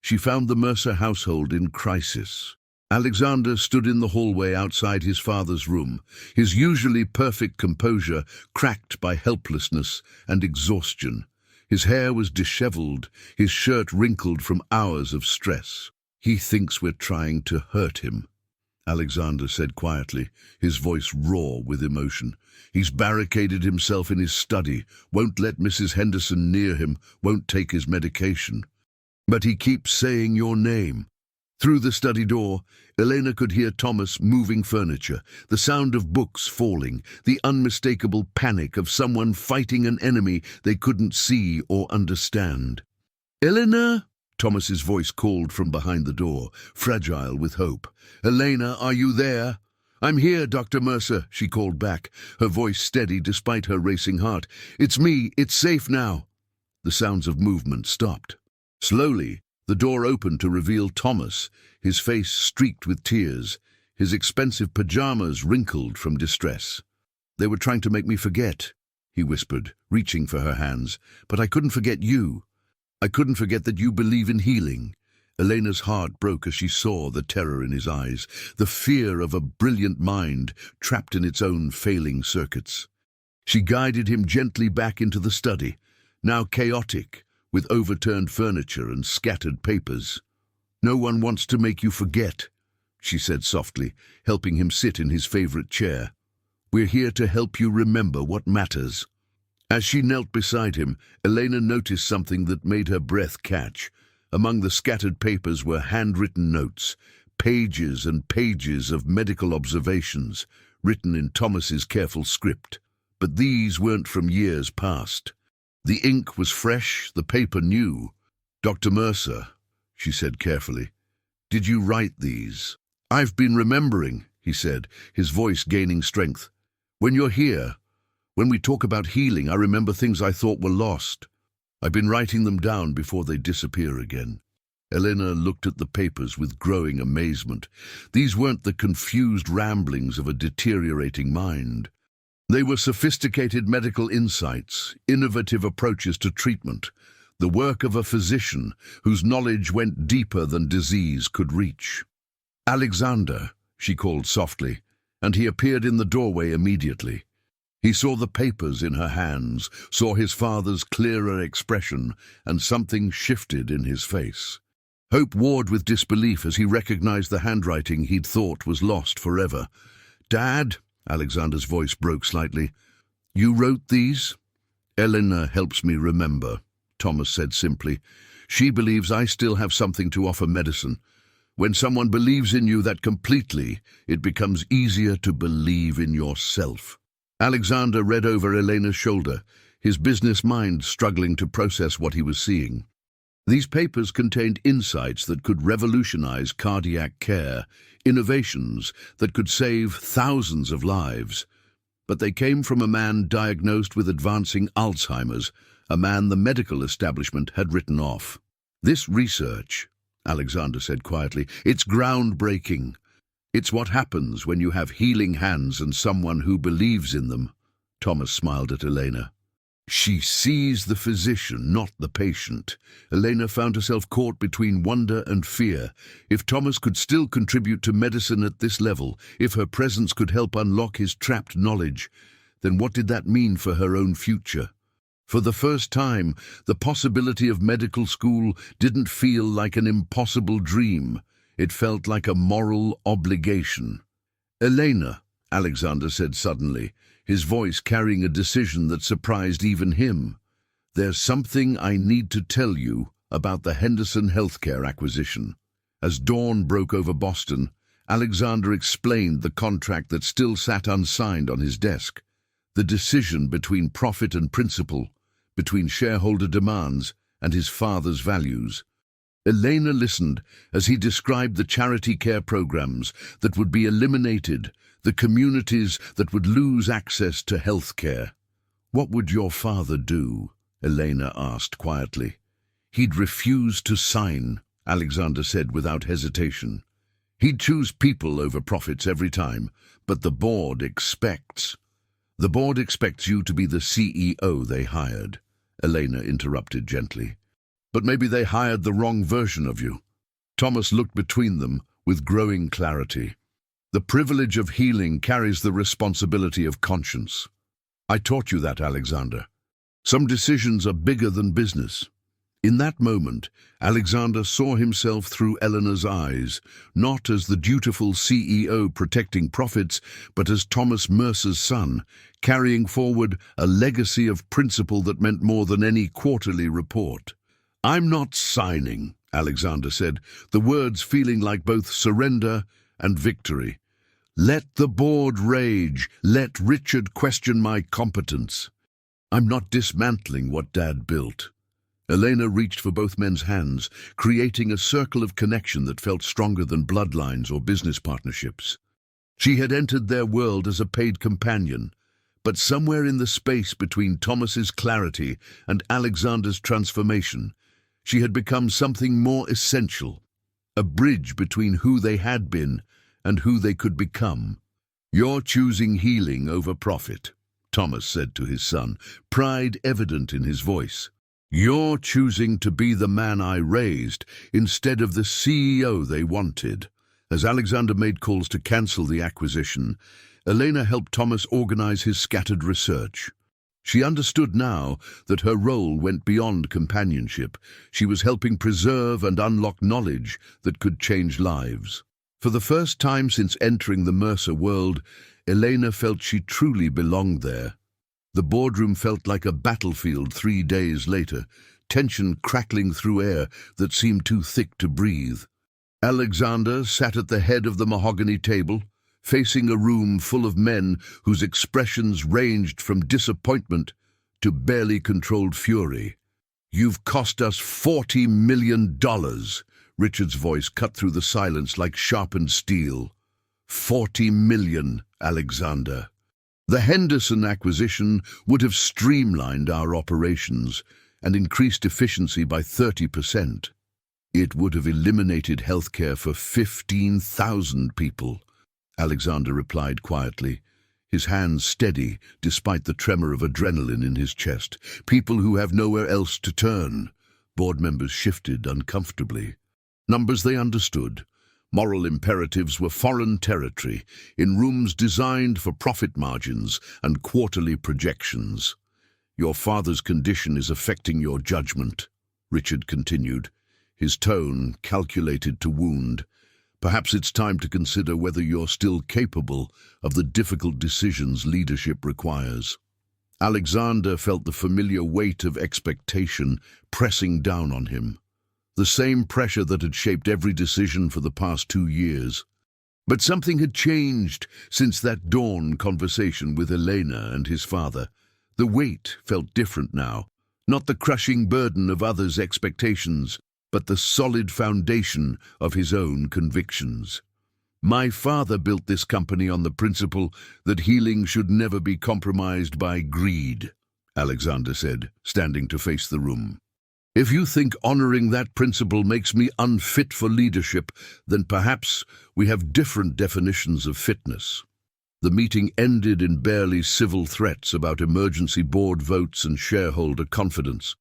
She found the Mercer household in crisis. Alexander stood in the hallway outside his father's room, his usually perfect composure cracked by helplessness and exhaustion. His hair was disheveled, his shirt wrinkled from hours of stress. "He thinks we're trying to hurt him," Alexander said quietly, his voice raw with emotion. "He's barricaded himself in his study, won't let Mrs. Henderson near him, won't take his medication. But he keeps saying your name." Through the study door, Elena could hear Thomas moving furniture, the sound of books falling, the unmistakable panic of someone fighting an enemy they couldn't see or understand. "Elena!" Thomas's voice called from behind the door, fragile with hope. "Elena, are you there?" "I'm here, Dr. Mercer," she called back, her voice steady despite her racing heart. "It's me. It's safe now." The sounds of movement stopped. Slowly, the door opened to reveal Thomas, his face streaked with tears, his expensive pajamas wrinkled from distress. "They were trying to make me forget," he whispered, reaching for her hands. "But I couldn't forget you. I couldn't forget that you believe in healing." Elena's heart broke as she saw the terror in his eyes, the fear of a brilliant mind trapped in its own failing circuits. She guided him gently back into the study, now chaotic, with overturned furniture and scattered papers. "No one wants to make you forget," she said softly, helping him sit in his favorite chair. "We're here to help you remember what matters." As she knelt beside him, Elena noticed something that made her breath catch. Among the scattered papers were handwritten notes, pages and pages of medical observations, written in Thomas's careful script. But these weren't from years past. The ink was fresh, the paper new. "Dr. Mercer," she said carefully, "did you write these?" "I've been remembering," he said, his voice gaining strength. "When you're here, when we talk about healing, I remember things I thought were lost. I've been writing them down before they disappear again." Elena looked at the papers with growing amazement. These weren't the confused ramblings of a deteriorating mind. They were sophisticated medical insights, innovative approaches to treatment, the work of a physician whose knowledge went deeper than disease could reach. "Alexander," she called softly, and he appeared in the doorway immediately. He saw the papers in her hands, saw his father's clearer expression, and something shifted in his face. Hope warred with disbelief as he recognized the handwriting he'd thought was lost forever. "Dad," Alexander's voice broke slightly, "you wrote these?" "Elena helps me remember," Thomas said simply. "She believes I still have something to offer medicine. When someone believes in you that completely, it becomes easier to believe in yourself." Alexander read over Elena's shoulder, his business mind struggling to process what he was seeing. These papers contained insights that could revolutionize cardiac care, innovations that could save thousands of lives. But they came from a man diagnosed with advancing Alzheimer's, a man the medical establishment had written off. "This research," Alexander said quietly, "it's groundbreaking. It's what happens when you have healing hands and someone who believes in them." Thomas smiled at Elena. She sees the physician, not the patient. Elena found herself caught between wonder and fear. If Thomas could still contribute to medicine at this level, if her presence could help unlock his trapped knowledge, then what did that mean for her own future? For the first time, the possibility of medical school didn't feel like an impossible dream. It felt like a moral obligation. "Elena," Alexander said suddenly, his voice carrying a decision that surprised even him. "There's something I need to tell you about the Henderson healthcare acquisition." As dawn broke over Boston, Alexander explained the contract that still sat unsigned on his desk. The decision between profit and principle, between shareholder demands and his father's values. Elena listened as he described the charity care programs that would be eliminated, the communities that would lose access to health care. "What would your father do?" Elena asked quietly. "He'd refuse to sign," Alexander said without hesitation. He'd choose people over profits every time, but the board expects. The board expects you to be the CEO they hired, Elena interrupted gently. But maybe they hired the wrong version of you. Thomas looked between them with growing clarity. The privilege of healing carries the responsibility of conscience. I taught you that, Alexander. Some decisions are bigger than business. In that moment, Alexander saw himself through Eleanor's eyes, not as the dutiful CEO protecting profits, but as Thomas Mercer's son, carrying forward a legacy of principle that meant more than any quarterly report. I'm not signing, Alexander said, the words feeling like both surrender and victory. Let the board rage. Let Richard question my competence. I'm not dismantling what Dad built. Elena reached for both men's hands, creating a circle of connection that felt stronger than bloodlines or business partnerships. She had entered their world as a paid companion, but somewhere in the space between Thomas's clarity and Alexander's transformation, she had become something more essential, a bridge between who they had been and who they could become. You're choosing healing over profit, Thomas said to his son, pride evident in his voice. You're choosing to be the man I raised instead of the CEO they wanted. As Alexander made calls to cancel the acquisition, Elena helped Thomas organize his scattered research. She understood now that her role went beyond companionship. She was helping preserve and unlock knowledge that could change lives. For the first time since entering the Mercer world, Elena felt she truly belonged there. The boardroom felt like a battlefield 3 days later, tension crackling through air that seemed too thick to breathe. Alexander sat at the head of the mahogany table, facing a room full of men whose expressions ranged from disappointment to barely controlled fury. You've cost us $40 million, Richard's voice cut through the silence like sharpened steel. 40 million, Alexander. The Henderson acquisition would have streamlined our operations and increased efficiency by 30%. It would have eliminated healthcare for 15,000 people, Alexander replied quietly, his hands steady despite the tremor of adrenaline in his chest. People who have nowhere else to turn. Board members shifted uncomfortably. Numbers they understood. Moral imperatives were foreign territory, in rooms designed for profit margins and quarterly projections. Your father's condition is affecting your judgment, Richard continued, his tone calculated to wound. Perhaps it's time to consider whether you're still capable of the difficult decisions leadership requires. Alexander felt the familiar weight of expectation pressing down on him. The same pressure that had shaped every decision for the past 2 years. But something had changed since that dawn conversation with Elena and his father. The weight felt different now, not the crushing burden of others' expectations, but the solid foundation of his own convictions. My father built this company on the principle that healing should never be compromised by greed, Alexander said, standing to face the room. If you think honoring that principle makes me unfit for leadership, then perhaps we have different definitions of fitness. The meeting ended in barely civil threats about emergency board votes and shareholder confidence.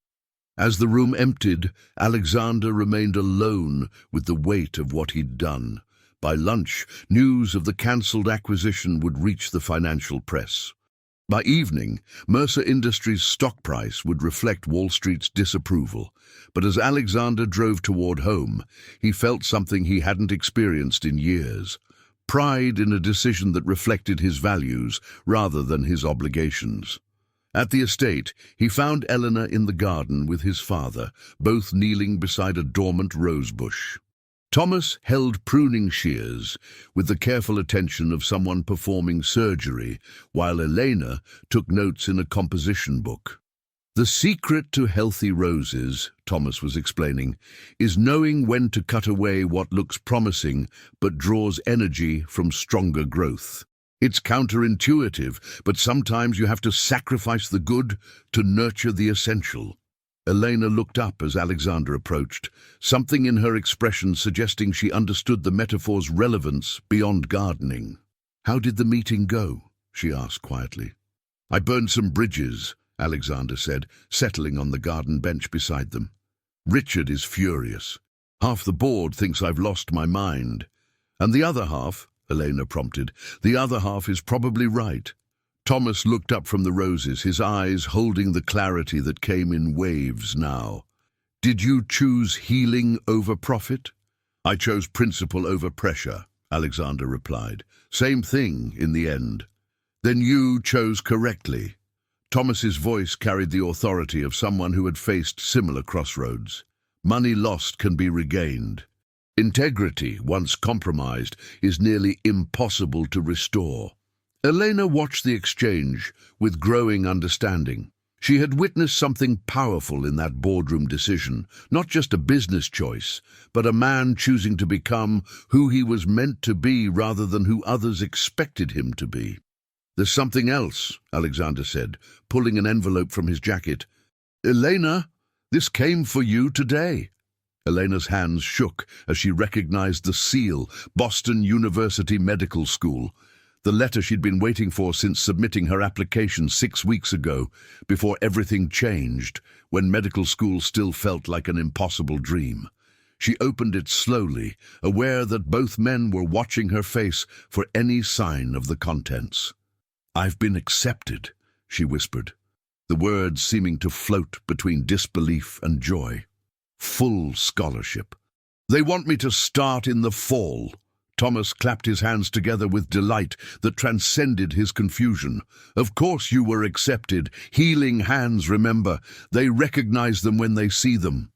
As the room emptied, Alexander remained alone with the weight of what he'd done. By lunch, news of the cancelled acquisition would reach the financial press. By evening, Mercer Industries' stock price would reflect Wall Street's disapproval, but as Alexander drove toward home, he felt something he hadn't experienced in years. Pride in a decision that reflected his values rather than his obligations. At the estate, he found Eleanor in the garden with his father, both kneeling beside a dormant rose bush. Thomas held pruning shears with the careful attention of someone performing surgery, while Elena took notes in a composition book. The secret to healthy roses, Thomas was explaining, is knowing when to cut away what looks promising but draws energy from stronger growth. It's counterintuitive, but sometimes you have to sacrifice the good to nurture the essential. Elena looked up as Alexander approached, something in her expression suggesting she understood the metaphor's relevance beyond gardening. "How did the meeting go?" she asked quietly. "I burned some bridges," Alexander said, settling on the garden bench beside them. "Richard is furious. Half the board thinks I've lost my mind. And the other half," Elena prompted, "the other half is probably right." Thomas looked up from the roses, his eyes holding the clarity that came in waves now. "Did you choose healing over profit?" "I chose principle over pressure," Alexander replied. "Same thing in the end." "Then you chose correctly." Thomas's voice carried the authority of someone who had faced similar crossroads. "Money lost can be regained. Integrity, once compromised, is nearly impossible to restore." Elena watched the exchange with growing understanding. She had witnessed something powerful in that boardroom decision, not just a business choice, but a man choosing to become who he was meant to be rather than who others expected him to be. "There's something else," Alexander said, pulling an envelope from his jacket. "Elena, this came for you today." Elena's hands shook as she recognized the seal, Boston University Medical School, the letter she'd been waiting for since submitting her application 6 weeks ago, before everything changed, when medical school still felt like an impossible dream. She opened it slowly, aware that both men were watching her face for any sign of the contents. "I've been accepted," she whispered, the words seeming to float between disbelief and joy. "Full scholarship. They want me to start in the fall." Thomas clapped his hands together with delight that transcended his confusion. "Of course you were accepted. Healing hands, remember. They recognize them when they see them."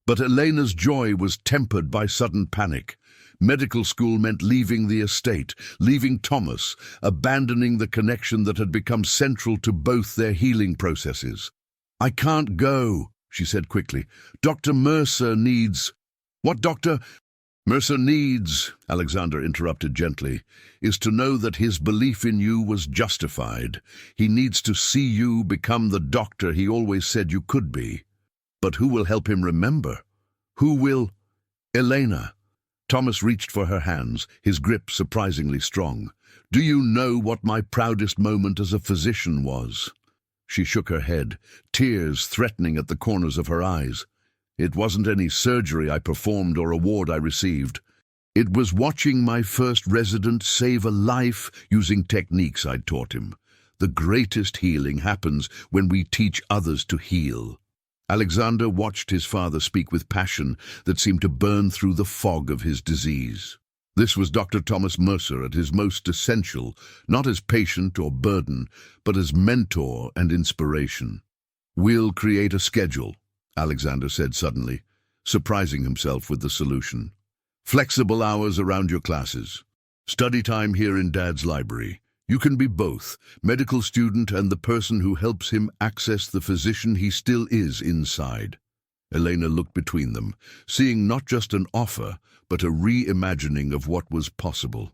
But Elena's joy was tempered by sudden panic. Medical school meant leaving the estate, leaving Thomas, abandoning the connection that had become central to both their healing processes. "I can't go," she said quickly. "Dr. Mercer needs—" "What Dr. Mercer needs," Alexander interrupted gently, "is to know that his belief in you was justified. He needs to see you become the doctor he always said you could be. But who will help him remember? Who will—" "Elena." Thomas reached for her hands, his grip surprisingly strong. "Do you know what my proudest moment as a physician was?" She shook her head, tears threatening at the corners of her eyes. "It wasn't any surgery I performed or award I received. It was watching my first resident save a life using techniques I'd taught him. The greatest healing happens when we teach others to heal." Alexander watched his father speak with passion that seemed to burn through the fog of his disease. This was Dr. Thomas Mercer at his most essential, not as patient or burden, but as mentor and inspiration. "We'll create a schedule," Alexander said suddenly, surprising himself with the solution. "Flexible hours around your classes. Study time here in Dad's library. You can be both, medical student and the person who helps him access the physician he still is inside." Elena looked between them, seeing not just an offer, but a reimagining of what was possible.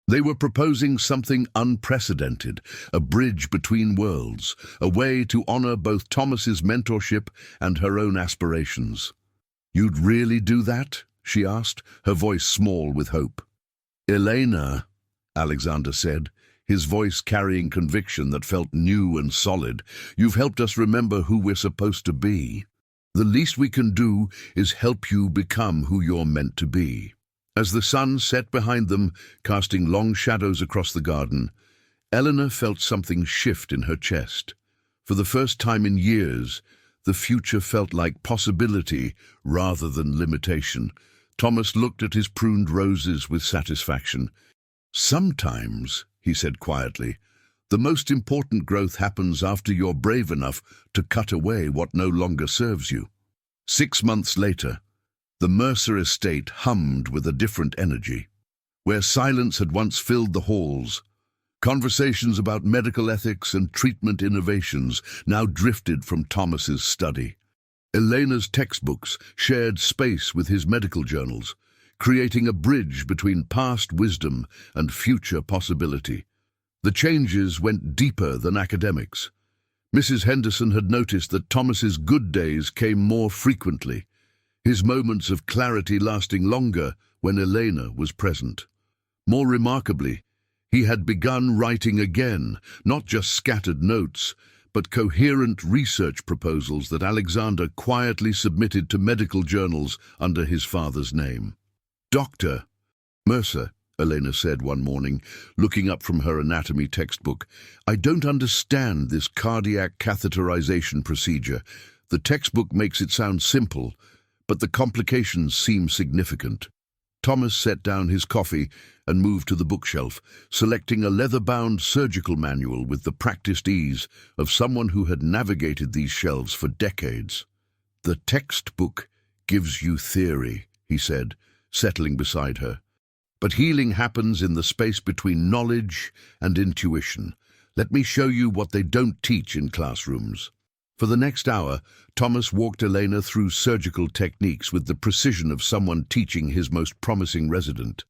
They were proposing something unprecedented, a bridge between worlds, a way to honor both Thomas's mentorship and her own aspirations. "You'd really do that?" she asked, her voice small with hope. "Elena," Alexander said, his voice carrying conviction that felt new and solid, "you've helped us remember who we're supposed to be. The least we can do is help you become who you're meant to be." As the sun set behind them, casting long shadows across the garden, Eleanor felt something shift in her chest. For the first time in years, the future felt like possibility rather than limitation. Thomas looked at his pruned roses with satisfaction. "Sometimes," he said quietly, "the most important growth happens after you're brave enough to cut away what no longer serves you." 6 months later, the Mercer estate hummed with a different energy. Where silence had once filled the halls, conversations about medical ethics and treatment innovations now drifted from Thomas's study. Elena's textbooks shared space with his medical journals, creating a bridge between past wisdom and future possibility. The changes went deeper than academics. Mrs. Henderson had noticed that Thomas's good days came more frequently, his moments of clarity lasting longer when Elena was present. More remarkably, he had begun writing again, not just scattered notes, but coherent research proposals that Alexander quietly submitted to medical journals under his father's name. "Dr. Mercer," Elena said one morning, looking up from her anatomy textbook, "I don't understand this cardiac catheterization procedure. The textbook makes it sound simple, but the complications seem significant." Thomas set down his coffee and moved to the bookshelf, selecting a leather-bound surgical manual with the practiced ease of someone who had navigated these shelves for decades. "The textbook gives you theory," he said, settling beside her. "But healing happens in the space between knowledge and intuition. Let me show you what they don't teach in classrooms." For the next hour, Thomas walked Elena through surgical techniques with the precision of someone teaching his most promising resident.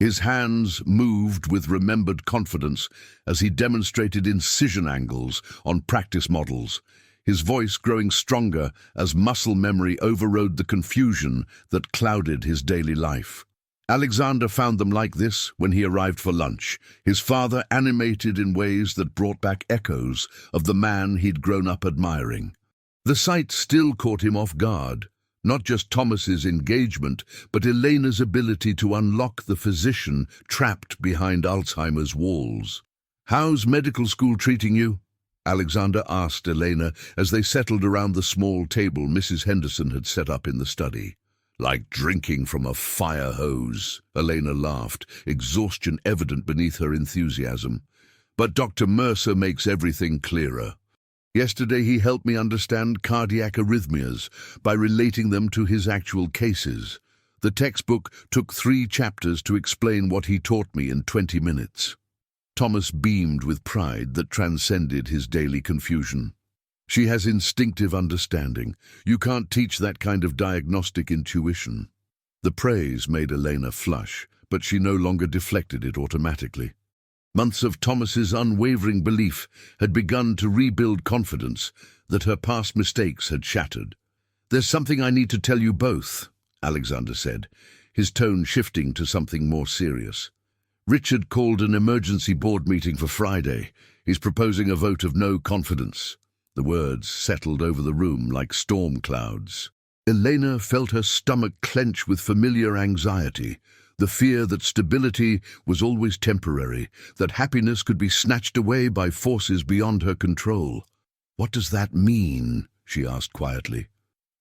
His hands moved with remembered confidence as he demonstrated incision angles on practice models, his voice growing stronger as muscle memory overrode the confusion that clouded his daily life. Alexander found them like this when he arrived for lunch, his father animated in ways that brought back echoes of the man he'd grown up admiring. The sight still caught him off guard, not just Thomas's engagement, but Elena's ability to unlock the physician trapped behind Alzheimer's walls. "How's medical school treating you?" Alexander asked Elena as they settled around the small table Mrs. Henderson had set up in the study. "Like drinking from a fire hose," Elena laughed, exhaustion evident beneath her enthusiasm. "But Dr. Mercer makes everything clearer. Yesterday he helped me understand cardiac arrhythmias by relating them to his actual cases. The textbook took 3 chapters to explain what he taught me in 20 minutes. Thomas beamed with pride that transcended his daily confusion. "She has instinctive understanding. You can't teach that kind of diagnostic intuition." The praise made Elena flush, but she no longer deflected it automatically. Months of Thomas's unwavering belief had begun to rebuild confidence that her past mistakes had shattered. "There's something I need to tell you both," Alexander said, his tone shifting to something more serious. "Richard called an emergency board meeting for Friday. He's proposing a vote of no confidence." The words settled over the room like storm clouds. Elena felt her stomach clench with familiar anxiety, the fear that stability was always temporary, that happiness could be snatched away by forces beyond her control. "What does that mean?" she asked quietly.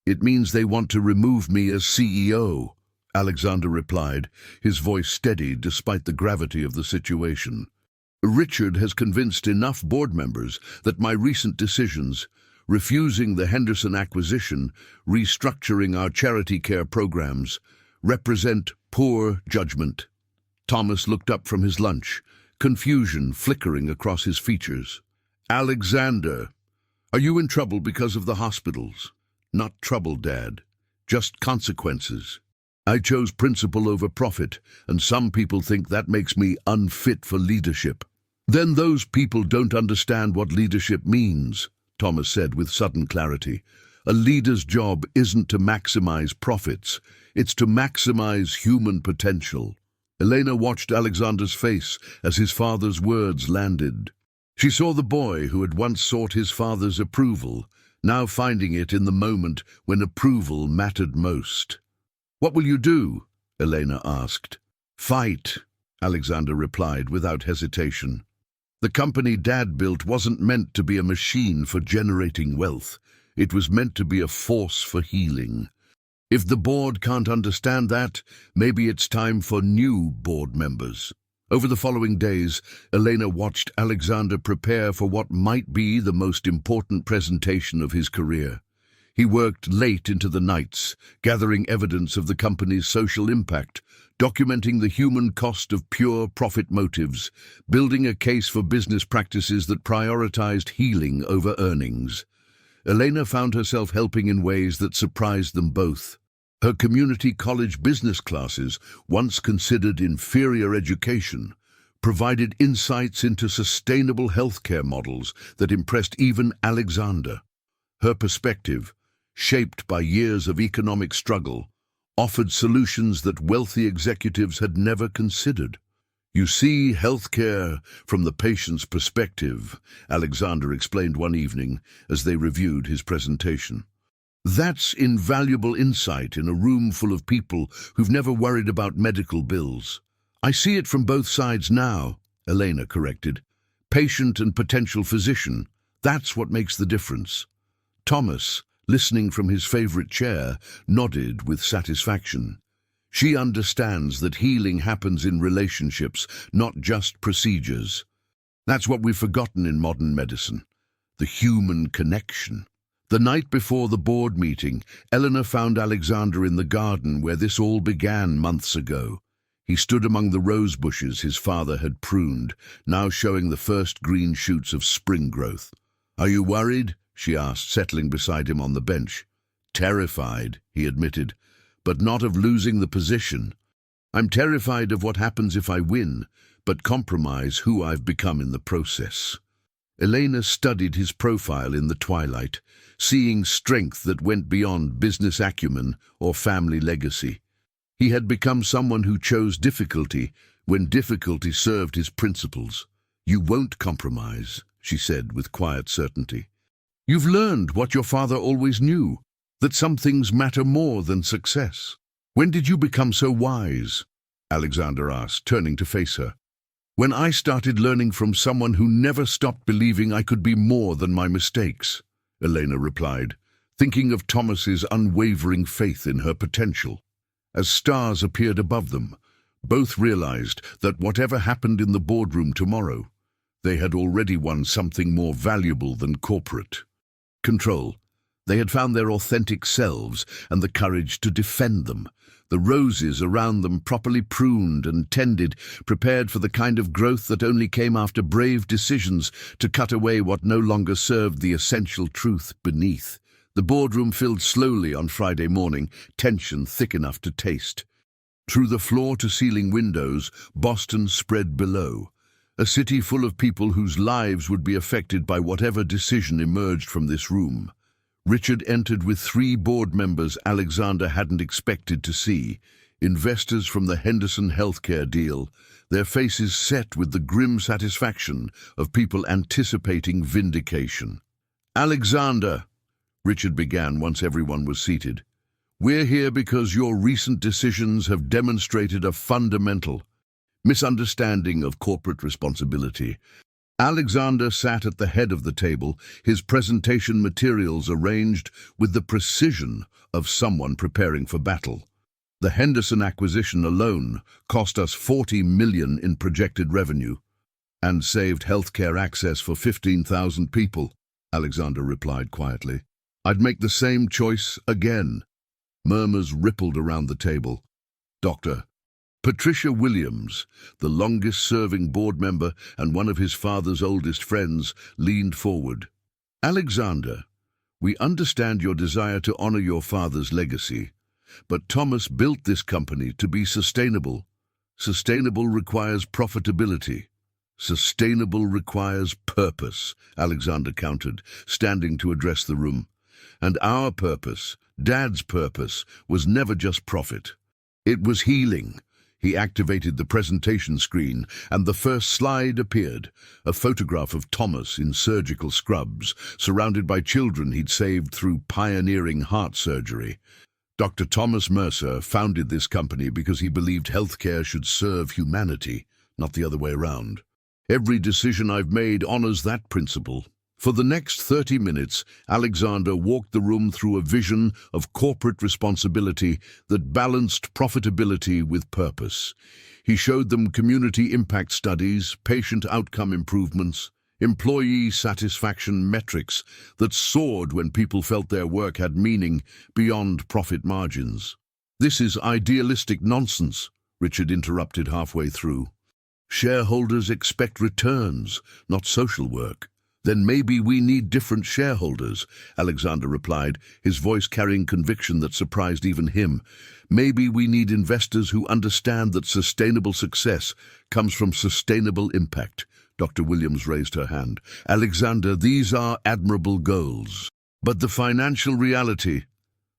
"It means they want to remove me as CEO," Alexander replied, his voice steady despite the gravity of the situation. "Richard has convinced enough board members that my recent decisions, refusing the Henderson acquisition, restructuring our charity care programs, represent poor judgment." Thomas looked up from his lunch, confusion flickering across his features. "Alexander, are you in trouble because of the hospitals?" "Not trouble, Dad. Just consequences. I chose principle over profit, and some people think that makes me unfit for leadership." "Then those people don't understand what leadership means," Thomas said with sudden clarity. "A leader's job isn't to maximize profits, it's to maximize human potential." Elena watched Alexander's face as his father's words landed. She saw the boy who had once sought his father's approval, now finding it in the moment when approval mattered most. "What will you do?" Elena asked. "Fight," Alexander replied without hesitation. "The company Dad built wasn't meant to be a machine for generating wealth. It was meant to be a force for healing. If the board can't understand that, maybe it's time for new board members." Over the following days, Elena watched Alexander prepare for what might be the most important presentation of his career. He worked late into the nights, gathering evidence of the company's social impact, documenting the human cost of pure profit motives, building a case for business practices that prioritized healing over earnings. Elena found herself helping in ways that surprised them both. Her community college business classes, once considered inferior education, provided insights into sustainable healthcare models that impressed even Alexander. Her perspective, shaped by years of economic struggle, offered solutions that wealthy executives had never considered. "You see healthcare from the patient's perspective," Alexander explained one evening as they reviewed his presentation. "That's invaluable insight in a room full of people who've never worried about medical bills." "I see it from both sides now," Elena corrected. "Patient and potential physician, that's what makes the difference." Thomas, listening from his favorite chair, nodded with satisfaction. "She understands that healing happens in relationships, not just procedures. That's what we've forgotten in modern medicine, the human connection." The night before the board meeting, Eleanor found Alexander in the garden where this all began months ago. He stood among the rose bushes his father had pruned, now showing the first green shoots of spring growth. "Are you worried?" she asked, settling beside him on the bench. "Terrified," he admitted, "but not of losing the position. I'm terrified of what happens if I win, but compromise who I've become in the process." Elena studied his profile in the twilight, seeing strength that went beyond business acumen or family legacy. He had become someone who chose difficulty when difficulty served his principles. "You won't compromise," she said with quiet certainty. "You've learned what your father always knew, that some things matter more than success." "When did you become so wise?" Alexander asked, turning to face her. "When I started learning from someone who never stopped believing I could be more than my mistakes," Elena replied, thinking of Thomas's unwavering faith in her potential. As stars appeared above them, both realized that whatever happened in the boardroom tomorrow, they had already won something more valuable than corporate control. They had found their authentic selves and the courage to defend them, the roses around them properly pruned and tended, prepared for the kind of growth that only came after brave decisions to cut away what no longer served the essential truth beneath. The boardroom filled slowly on Friday morning, tension thick enough to taste. Through the floor-to-ceiling windows, Boston spread below, a city full of people whose lives would be affected by whatever decision emerged from this room. Richard entered with 3 board members Alexander hadn't expected to see, investors from the Henderson healthcare deal, their faces set with the grim satisfaction of people anticipating vindication. "Alexander," Richard began once everyone was seated, "we're here because your recent decisions have demonstrated a fundamental misunderstanding of corporate responsibility." Alexander sat at the head of the table, his presentation materials arranged with the precision of someone preparing for battle. "The Henderson acquisition alone cost us $40 million in projected revenue and saved healthcare access for 15,000 people," Alexander replied quietly. "I'd make the same choice again." Murmurs rippled around the table. Dr. Patricia Williams, the longest-serving board member and one of his father's oldest friends, leaned forward. "Alexander, we understand your desire to honor your father's legacy, but Thomas built this company to be sustainable. Sustainable requires profitability. Sustainable requires purpose," Alexander countered, standing to address the room. "And our purpose, Dad's purpose, was never just profit. It was healing." He activated the presentation screen, and the first slide appeared, a photograph of Thomas in surgical scrubs, surrounded by children he'd saved through pioneering heart surgery. Dr. Thomas Mercer founded this company because he believed healthcare should serve humanity, not the other way around. Every decision I've made honors that principle. For the next 30 minutes, Alexander walked the room through a vision of corporate responsibility that balanced profitability with purpose. He showed them community impact studies, patient outcome improvements, employee satisfaction metrics that soared when people felt their work had meaning beyond profit margins. "This is idealistic nonsense," Richard interrupted halfway through. "Shareholders expect returns, not social work. Then maybe we need different shareholders, Alexander replied, his voice carrying conviction that surprised even him. Maybe we need investors who understand that sustainable success comes from sustainable impact. Dr. Williams raised her hand. Alexander, these are admirable goals. But the financial reality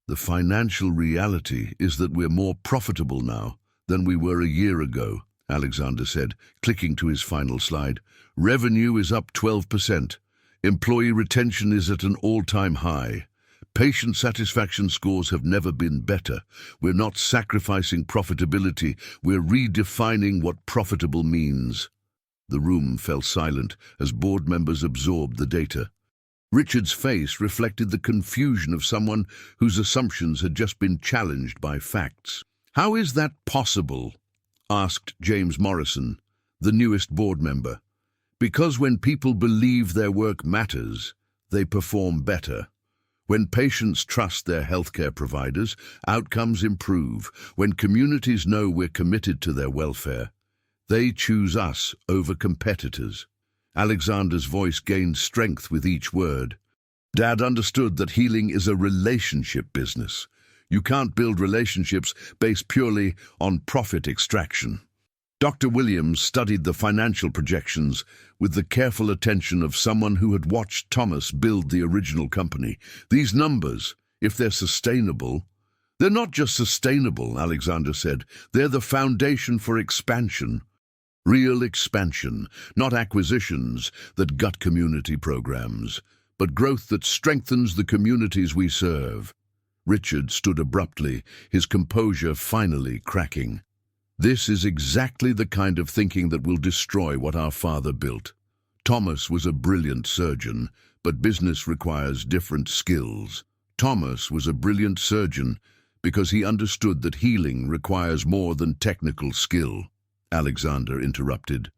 is that we're more profitable now than we were a year ago, Alexander said, clicking to his final slide. Revenue is up 12%. Employee retention is at an all-time high. Patient satisfaction scores have never been better. We're not sacrificing profitability, we're redefining what profitable means. The room fell silent as board members absorbed the data. Richard's face reflected the confusion of someone whose assumptions had just been challenged by facts. How is that possible? Asked James Morrison, the newest board member. Because when people believe their work matters, they perform better. When patients trust their healthcare providers, outcomes improve. When communities know we're committed to their welfare, they choose us over competitors. Alexander's voice gained strength with each word. Dad understood that healing is a relationship business. You can't build relationships based purely on profit extraction. Dr. Williams studied the financial projections with the careful attention of someone who had watched Thomas build the original company. These numbers, if they're sustainable, they're not just sustainable, Alexander said. They're the foundation for expansion. Real expansion, not acquisitions that gut community programs, but growth that strengthens the communities we serve. Richard stood abruptly, his composure finally cracking. This is exactly the kind of thinking that will destroy what our father built. Thomas was a brilliant surgeon, but business requires different skills. Thomas was a brilliant surgeon because he understood that healing requires more than technical skill. Alexander interrupted.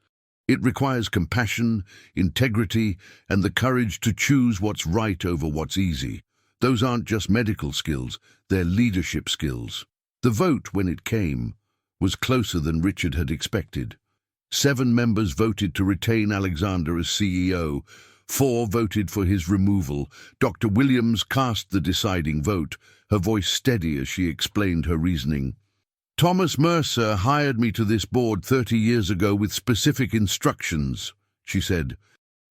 It requires compassion, integrity, and the courage to choose what's right over what's easy. Those aren't just medical skills, they're leadership skills. The vote, when it came, was closer than Richard had expected. 7 members voted to retain Alexander as CEO. 4 voted for his removal. Dr. Williams cast the deciding vote, her voice steady as she explained her reasoning. Thomas Mercer hired me to this board 30 years ago with specific instructions, she said.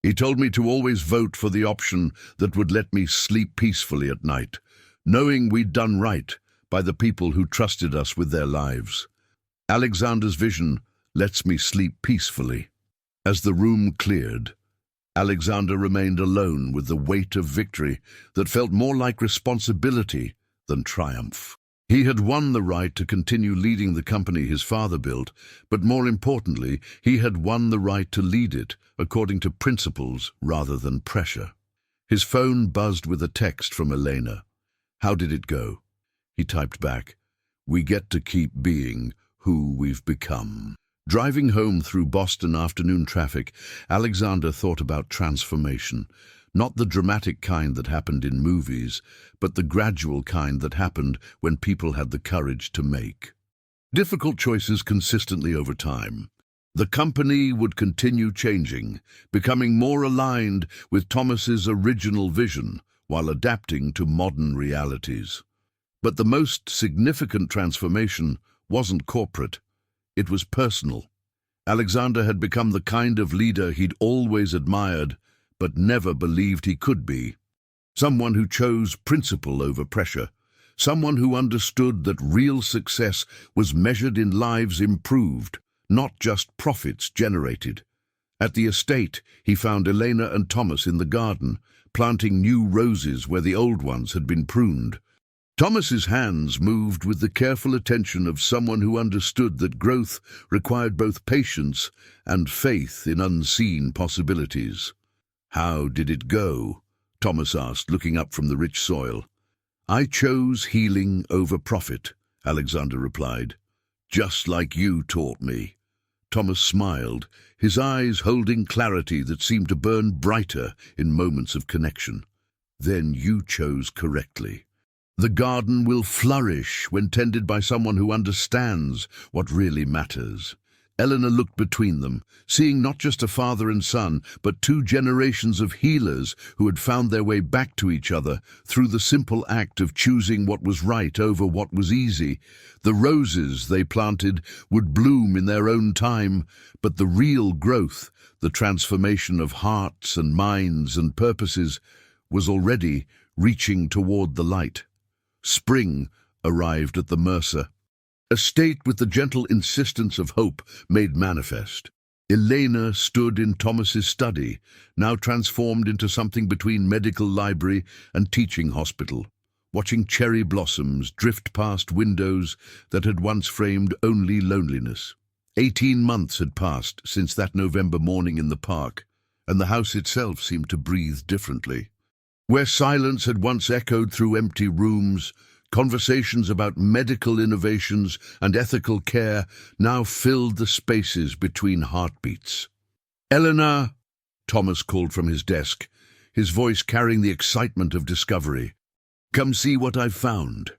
He told me to always vote for the option that would let me sleep peacefully at night, knowing we'd done right by the people who trusted us with their lives. Alexander's vision lets me sleep peacefully. As the room cleared, Alexander remained alone with the weight of victory that felt more like responsibility than triumph. He had won the right to continue leading the company his father built, but more importantly, he had won the right to lead it according to principles rather than pressure. His phone buzzed with a text from Elena. How did it go? He typed back, "We get to keep being who we've become." Driving home through Boston afternoon traffic, Alexander thought about transformation. Not the dramatic kind that happened in movies, but the gradual kind that happened when people had the courage to make difficult choices consistently over time. The company would continue changing, becoming more aligned with Thomas's original vision while adapting to modern realities. But the most significant transformation wasn't corporate, it was personal. Alexander had become the kind of leader he'd always admired, but never believed he could be. Someone who chose principle over pressure. Someone who understood that real success was measured in lives improved, not just profits generated. At the estate, he found Elena and Thomas in the garden, planting new roses where the old ones had been pruned. Thomas's hands moved with the careful attention of someone who understood that growth required both patience and faith in unseen possibilities. "How did it go?" Thomas asked, looking up from the rich soil. "I chose healing over profit," Alexander replied. "Just like you taught me." Thomas smiled, his eyes holding clarity that seemed to burn brighter in moments of connection. "Then you chose correctly. The garden will flourish when tended by someone who understands what really matters. Eleanor looked between them, seeing not just a father and son, but two generations of healers who had found their way back to each other through the simple act of choosing what was right over what was easy. The roses they planted would bloom in their own time, but the real growth, the transformation of hearts and minds and purposes, was already reaching toward the light. Spring arrived at the Mercer, a state with the gentle insistence of hope made manifest. Elena stood in Thomas's study, now transformed into something between medical library and teaching hospital, watching cherry blossoms drift past windows that had once framed only loneliness. 18 months had passed since that November morning in the park, and the house itself seemed to breathe differently. Where silence had once echoed through empty rooms, conversations about medical innovations and ethical care now filled the spaces between heartbeats. "Eleanor," Thomas called from his desk, his voice carrying the excitement of discovery. "Come see what I've found."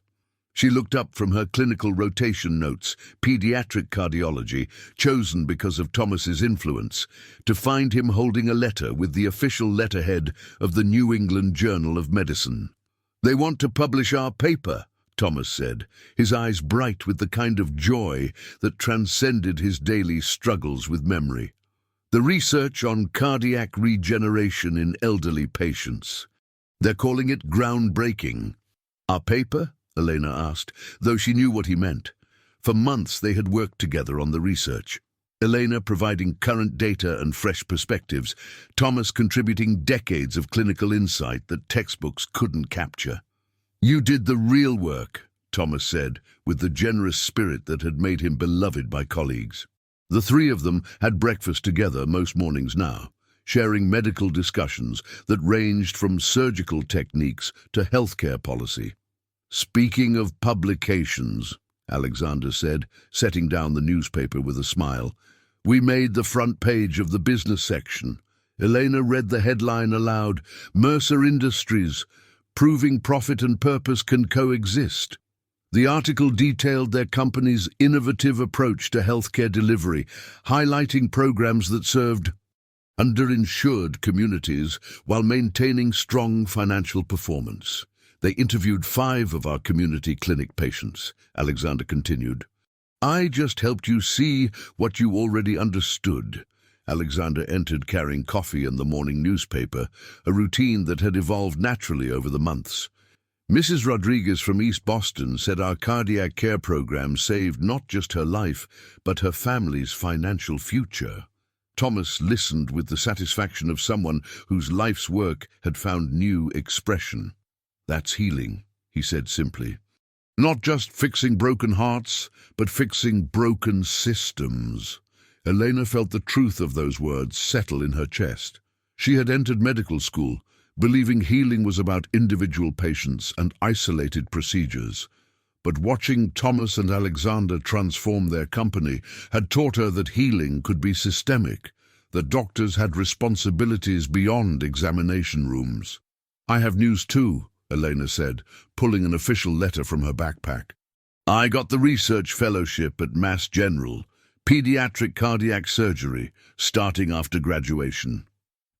She looked up from her clinical rotation notes, pediatric cardiology, chosen because of Thomas's influence, to find him holding a letter with the official letterhead of the New England Journal of Medicine. "They want to publish our paper," Thomas said, his eyes bright with the kind of joy that transcended his daily struggles with memory. "The research on cardiac regeneration in elderly patients. They're calling it groundbreaking." "Our paper?" Elena asked, though she knew what he meant. For months they had worked together on the research. Elena providing current data and fresh perspectives, Thomas contributing decades of clinical insight that textbooks couldn't capture. "You did the real work," Thomas said, with the generous spirit that had made him beloved by colleagues. The three of them had breakfast together most mornings now, sharing medical discussions that ranged from surgical techniques to healthcare policy. "Speaking of publications," Alexander said, setting down the newspaper with a smile, "we made the front page of the business section." Elena read the headline aloud, "Mercer Industries, proving profit and purpose can coexist." The article detailed their company's innovative approach to healthcare delivery, highlighting programs that served underinsured communities while maintaining strong financial performance. "They interviewed 5 of our community clinic patients," Alexander continued. "I just helped you see what you already understood." Alexander entered carrying coffee and the morning newspaper, a routine that had evolved naturally over the months. "Mrs. Rodriguez from East Boston said our cardiac care program saved not just her life, but her family's financial future." Thomas listened with the satisfaction of someone whose life's work had found new expression. "That's healing," he said simply. "Not just fixing broken hearts, but fixing broken systems." Elena felt the truth of those words settle in her chest. She had entered medical school, believing healing was about individual patients and isolated procedures. But watching Thomas and Alexander transform their company had taught her that healing could be systemic, that doctors had responsibilities beyond examination rooms. "I have news too," Elena said, pulling an official letter from her backpack. "I got the research fellowship at Mass General, pediatric cardiac surgery, starting after graduation."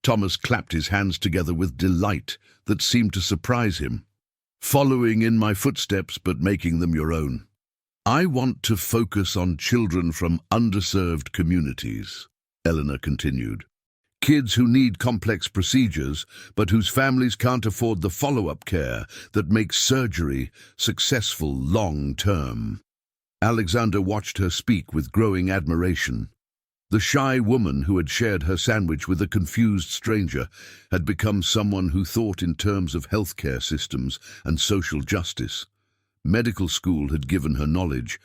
Thomas clapped his hands together with delight that seemed to surprise him. "Following in my footsteps but making them your own. I want to focus on children from underserved communities," Eleanor continued. "Kids who need complex procedures, but whose families can't afford the follow-up care that makes surgery successful long-term." Alexander watched her speak with growing admiration. The shy woman who had shared her sandwich with a confused stranger had become someone who thought in terms of healthcare systems and social justice. Medical school had given her knowledge,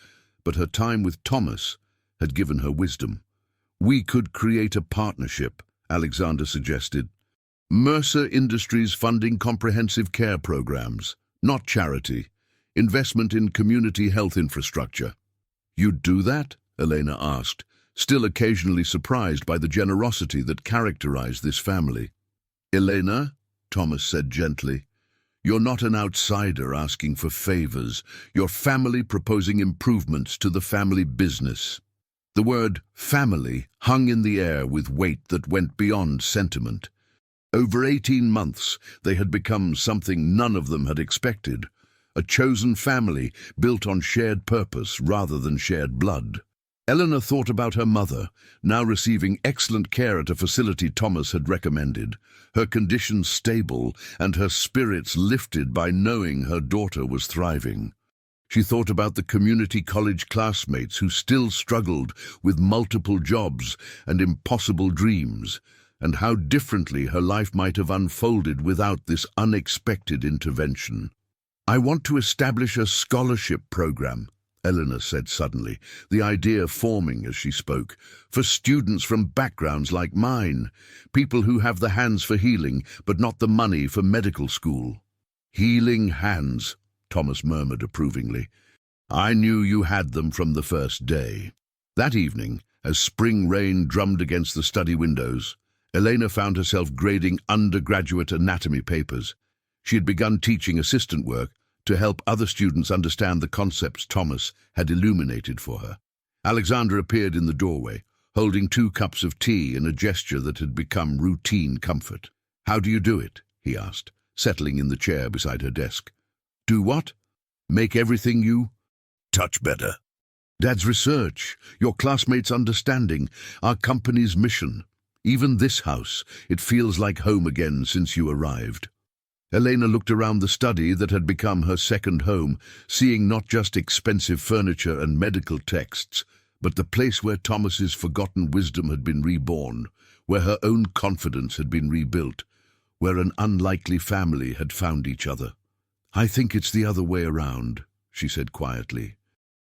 but her time with Thomas had given her wisdom. "We could create a partnership," Alexander suggested. "Mercer Industries funding comprehensive care programs, not charity. Investment in community health infrastructure." "You'd do that?" Elena asked, still occasionally surprised by the generosity that characterized this family. "Elena," Thomas said gently, "you're not an outsider asking for favors. You're family proposing improvements to the family business." The word family hung in the air with weight that went beyond sentiment. Over 18 months, they had become something none of them had expected. A chosen family built on shared purpose rather than shared blood. Eleanor thought about her mother, now receiving excellent care at a facility Thomas had recommended, her condition stable and her spirits lifted by knowing her daughter was thriving. She thought about the community college classmates who still struggled with multiple jobs and impossible dreams, and how differently her life might have unfolded without this unexpected intervention. "I want to establish a scholarship program," Eleanor said suddenly, the idea forming as she spoke, "for students from backgrounds like mine, people who have the hands for healing but not the money for medical school." "Healing hands," Thomas murmured approvingly. "I knew you had them from the first day." That evening, as spring rain drummed against the study windows, Elena found herself grading undergraduate anatomy papers. She had begun teaching assistant work to help other students understand the concepts Thomas had illuminated for her. Alexander appeared in the doorway, holding 2 cups of tea in a gesture that had become routine comfort. "How do you do it?" he asked, settling in the chair beside her desk. "Do what?" "Make everything you touch better." "Dad's research, your classmates' understanding, our company's mission. Even this house, it feels like home again since you arrived." Elena looked around the study that had become her second home, seeing not just expensive furniture and medical texts, but the place where Thomas's forgotten wisdom had been reborn, where her own confidence had been rebuilt, where an unlikely family had found each other. "I think it's the other way around," she said quietly.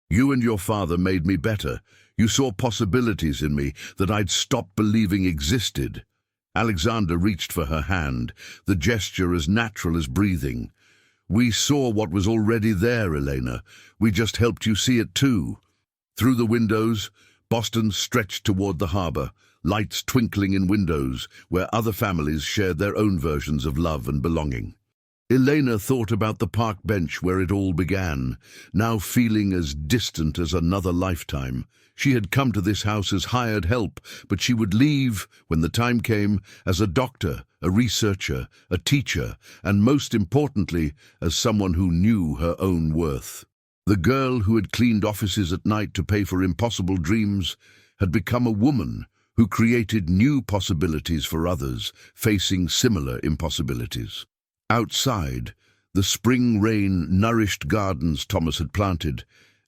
"You and your father made me better. You saw possibilities in me that I'd stopped believing existed." Alexander reached for her hand, the gesture as natural as breathing. "We saw what was already there, Elena. We just helped you see it too." Through the windows, Boston stretched toward the harbor, lights twinkling in windows where other families shared their own versions of love and belonging. Elena thought about the park bench where it all began, now feeling as distant as another lifetime. She had come to this house as hired help, but she would leave, when the time came, as a doctor, a researcher, a teacher, and most importantly, as someone who knew her own worth. The girl who had cleaned offices at night to pay for impossible dreams had become a woman who created new possibilities for others, facing similar impossibilities. Outside, the spring rain nourished gardens Thomas had planted,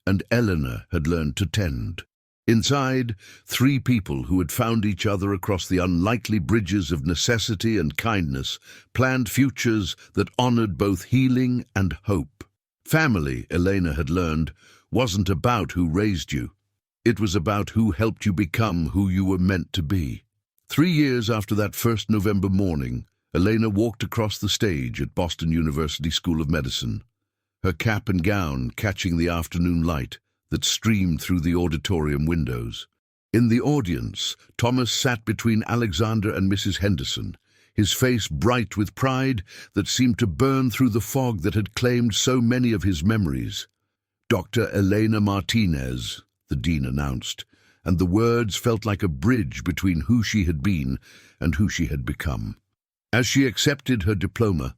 and Eleanor had learned to tend. Inside, 3 people who had found each other across the unlikely bridges of necessity and kindness planned futures that honored both healing and hope. Family, Elena had learned, wasn't about who raised you. It was about who helped you become who you were meant to be. 3 years after that first November morning, Elena walked across the stage at Boston University School of Medicine, her cap and gown catching the afternoon light that streamed through the auditorium windows. In the audience, Thomas sat between Alexander and Mrs. Henderson, his face bright with pride that seemed to burn through the fog that had claimed so many of his memories. "Dr. Elena Martinez," the dean announced, and the words felt like a bridge between who she had been and who she had become. As she accepted her diploma,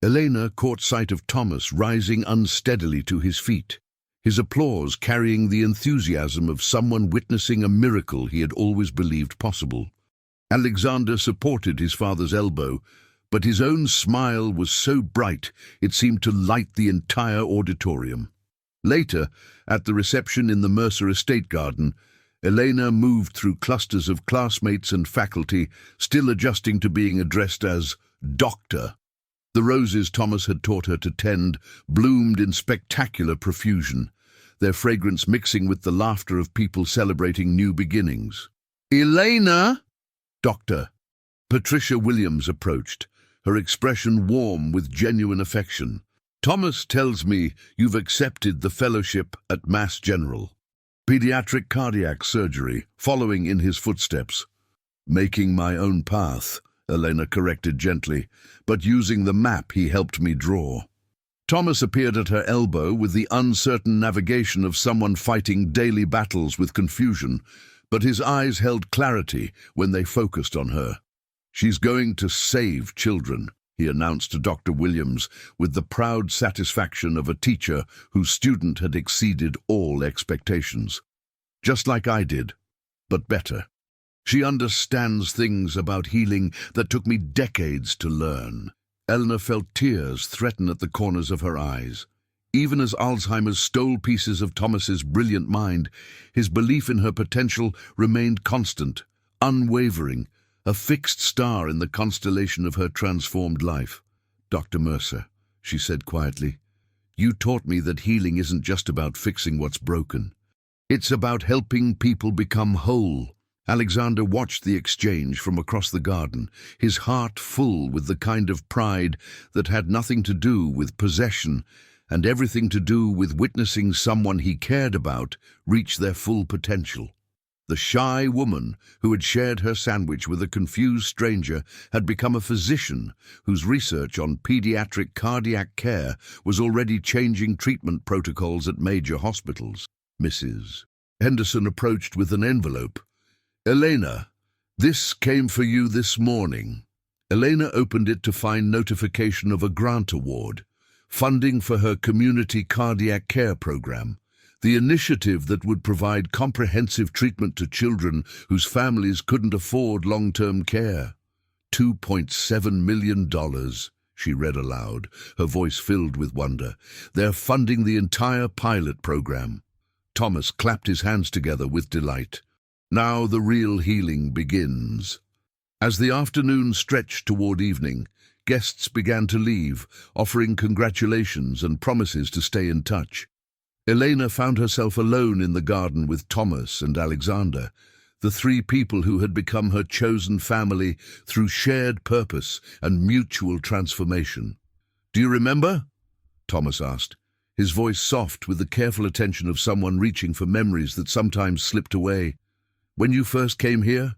Elena caught sight of Thomas rising unsteadily to his feet, his applause carrying the enthusiasm of someone witnessing a miracle he had always believed possible. Alexander supported his father's elbow, but his own smile was so bright it seemed to light the entire auditorium. Later, at the reception in the Mercer Estate Garden, Elena moved through clusters of classmates and faculty, still adjusting to being addressed as Doctor. The roses Thomas had taught her to tend bloomed in spectacular profusion, their fragrance mixing with the laughter of people celebrating new beginnings. "Elena!" "Doctor." Patricia Williams approached, her expression warm with genuine affection. "Thomas tells me you've accepted the fellowship at Mass General. Pediatric cardiac surgery, following in his footsteps." "Making my own path," Elena corrected gently, "but using the map he helped me draw." Thomas appeared at her elbow with the uncertain navigation of someone fighting daily battles with confusion, but his eyes held clarity when they focused on her. "She's going to save children," he announced to Dr. Williams with the proud satisfaction of a teacher whose student had exceeded all expectations. "Just like I did, but better. She understands things about healing that took me decades to learn." Eleanor felt tears threaten at the corners of her eyes. Even as Alzheimer's stole pieces of Thomas's brilliant mind, his belief in her potential remained constant, unwavering, a fixed star in the constellation of her transformed life. "Dr. Mercer," she said quietly, "you taught me that healing isn't just about fixing what's broken. It's about helping people become whole." Alexander watched the exchange from across the garden, his heart full with the kind of pride that had nothing to do with possession and everything to do with witnessing someone he cared about reach their full potential. The shy woman who had shared her sandwich with a confused stranger had become a physician whose research on pediatric cardiac care was already changing treatment protocols at major hospitals. Mrs. Henderson approached with an envelope. "Elena, this came for you this morning." Elena opened it to find notification of a grant award, funding for her community cardiac care program, the initiative that would provide comprehensive treatment to children whose families couldn't afford long-term care. $2.7 million, she read aloud, her voice filled with wonder. "They're funding the entire pilot program." Thomas clapped his hands together with delight. Now the real healing begins. As the afternoon stretched toward evening, guests began to leave, offering congratulations and promises to stay in touch. Elena found herself alone in the garden with Thomas and Alexander, the three people who had become her chosen family through shared purpose and mutual transformation. "Do you remember?" Thomas asked, his voice soft with the careful attention of someone reaching for memories that sometimes slipped away. "When you first came here,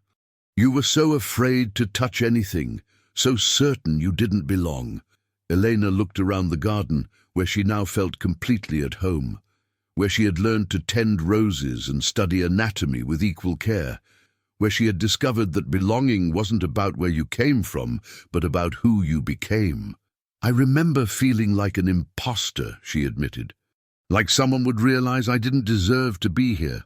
you were so afraid to touch anything, so certain you didn't belong." Elena looked around the garden, where she now felt completely at home, where she had learned to tend roses and study anatomy with equal care, where she had discovered that belonging wasn't about where you came from, but about who you became. "I remember feeling like an imposter," she admitted, "like someone would realize I didn't deserve to be here.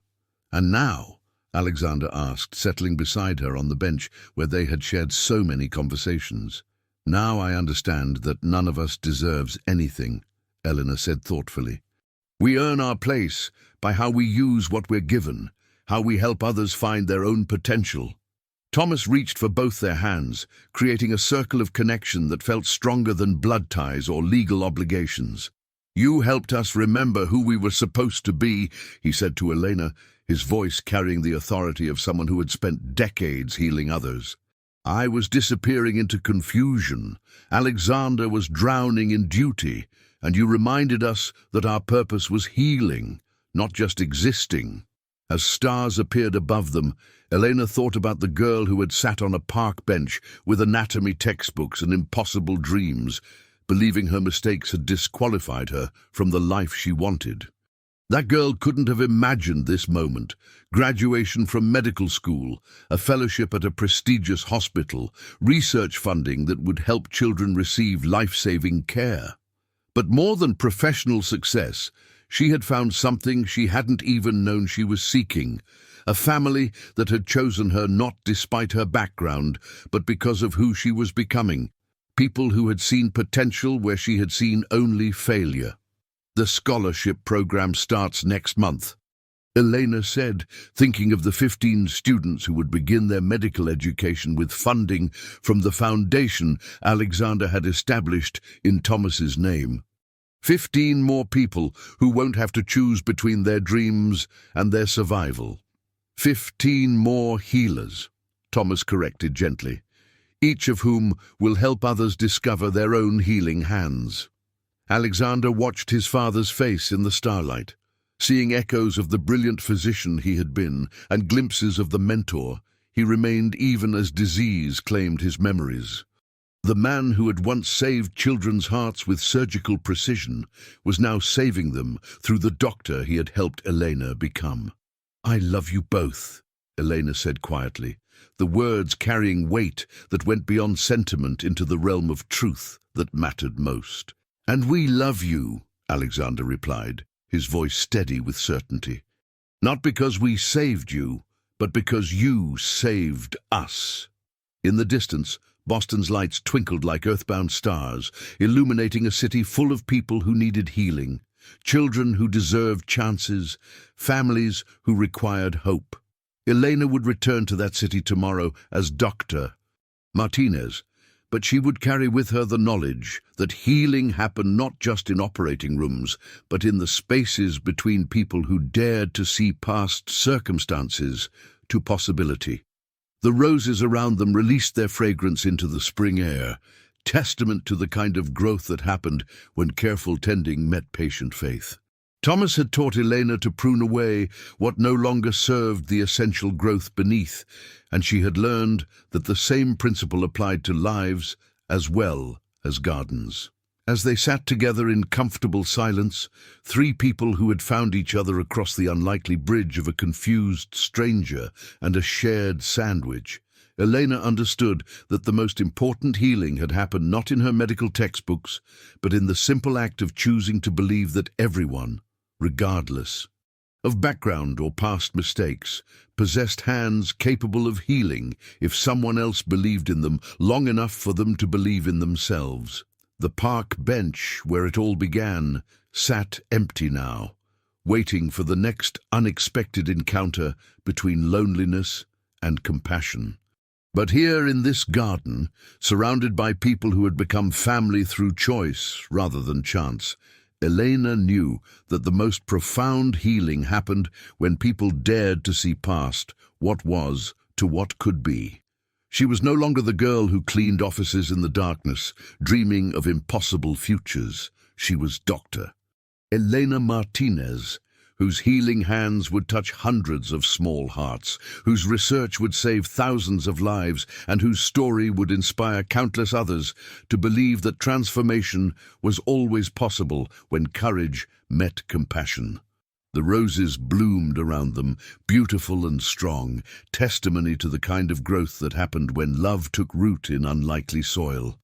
And now?" Alexander asked, settling beside her on the bench where they had shared so many conversations. "Now I understand that none of us deserves anything," Eleanor said thoughtfully. "We earn our place by how we use what we're given, how we help others find their own potential." Thomas reached for both their hands, creating a circle of connection that felt stronger than blood ties or legal obligations. "You helped us remember who we were supposed to be," he said to Elena, his voice carrying the authority of someone who had spent decades healing others. "I was disappearing into confusion. Alexander was drowning in duty, and you reminded us that our purpose was healing, not just existing." As stars appeared above them, Elena thought about the girl who had sat on a park bench with anatomy textbooks and impossible dreams, believing her mistakes had disqualified her from the life she wanted. That girl couldn't have imagined this moment: graduation from medical school, a fellowship at a prestigious hospital, research funding that would help children receive life-saving care. But more than professional success, she had found something she hadn't even known she was seeking: a family that had chosen her not despite her background, but because of who she was becoming. People who had seen potential where she had seen only failure. "The scholarship program starts next month," Elena said, thinking of the 15 students who would begin their medical education with funding from the foundation Alexander had established in Thomas's name. 15 more people who won't have to choose between their dreams and their survival. 15 more healers, Thomas corrected gently, each of whom will help others discover their own healing hands. Alexander watched his father's face in the starlight, seeing echoes of the brilliant physician he had been and glimpses of the mentor he remained even as disease claimed his memories. The man who had once saved children's hearts with surgical precision was now saving them through the doctor he had helped Elena become. "I love you both," Elena said quietly, the words carrying weight that went beyond sentiment into the realm of truth that mattered most. "And we love you," Alexander replied, his voice steady with certainty. "Not because we saved you, but because you saved us." In the distance, Boston's lights twinkled like earthbound stars, illuminating a city full of people who needed healing, children who deserved chances, families who required hope. Elena would return to that city tomorrow as Dr. Martinez, but she would carry with her the knowledge that healing happened not just in operating rooms, but in the spaces between people who dared to see past circumstances to possibility. The roses around them released their fragrance into the spring air, testament to the kind of growth that happened when careful tending met patient faith. Thomas had taught Elena to prune away what no longer served the essential growth beneath, and she had learned that the same principle applied to lives as well as gardens. As they sat together in comfortable silence, three people who had found each other across the unlikely bridge of a confused stranger and a shared sandwich, Elena understood that the most important healing had happened not in her medical textbooks, but in the simple act of choosing to believe that everyone, regardless of background or past mistakes, possessed hands capable of healing if someone else believed in them long enough for them to believe in themselves. The park bench where it all began sat empty now, waiting for the next unexpected encounter between loneliness and compassion. But here in this garden, surrounded by people who had become family through choice rather than chance, Elena knew that the most profound healing happened when people dared to see past what was to what could be. She was no longer the girl who cleaned offices in the darkness, dreaming of impossible futures. She was Dr. Elena Martinez, whose healing hands would touch hundreds of small hearts, whose research would save thousands of lives, and whose story would inspire countless others to believe that transformation was always possible when courage met compassion. The roses bloomed around them, beautiful and strong, testimony to the kind of growth that happened when love took root in unlikely soil.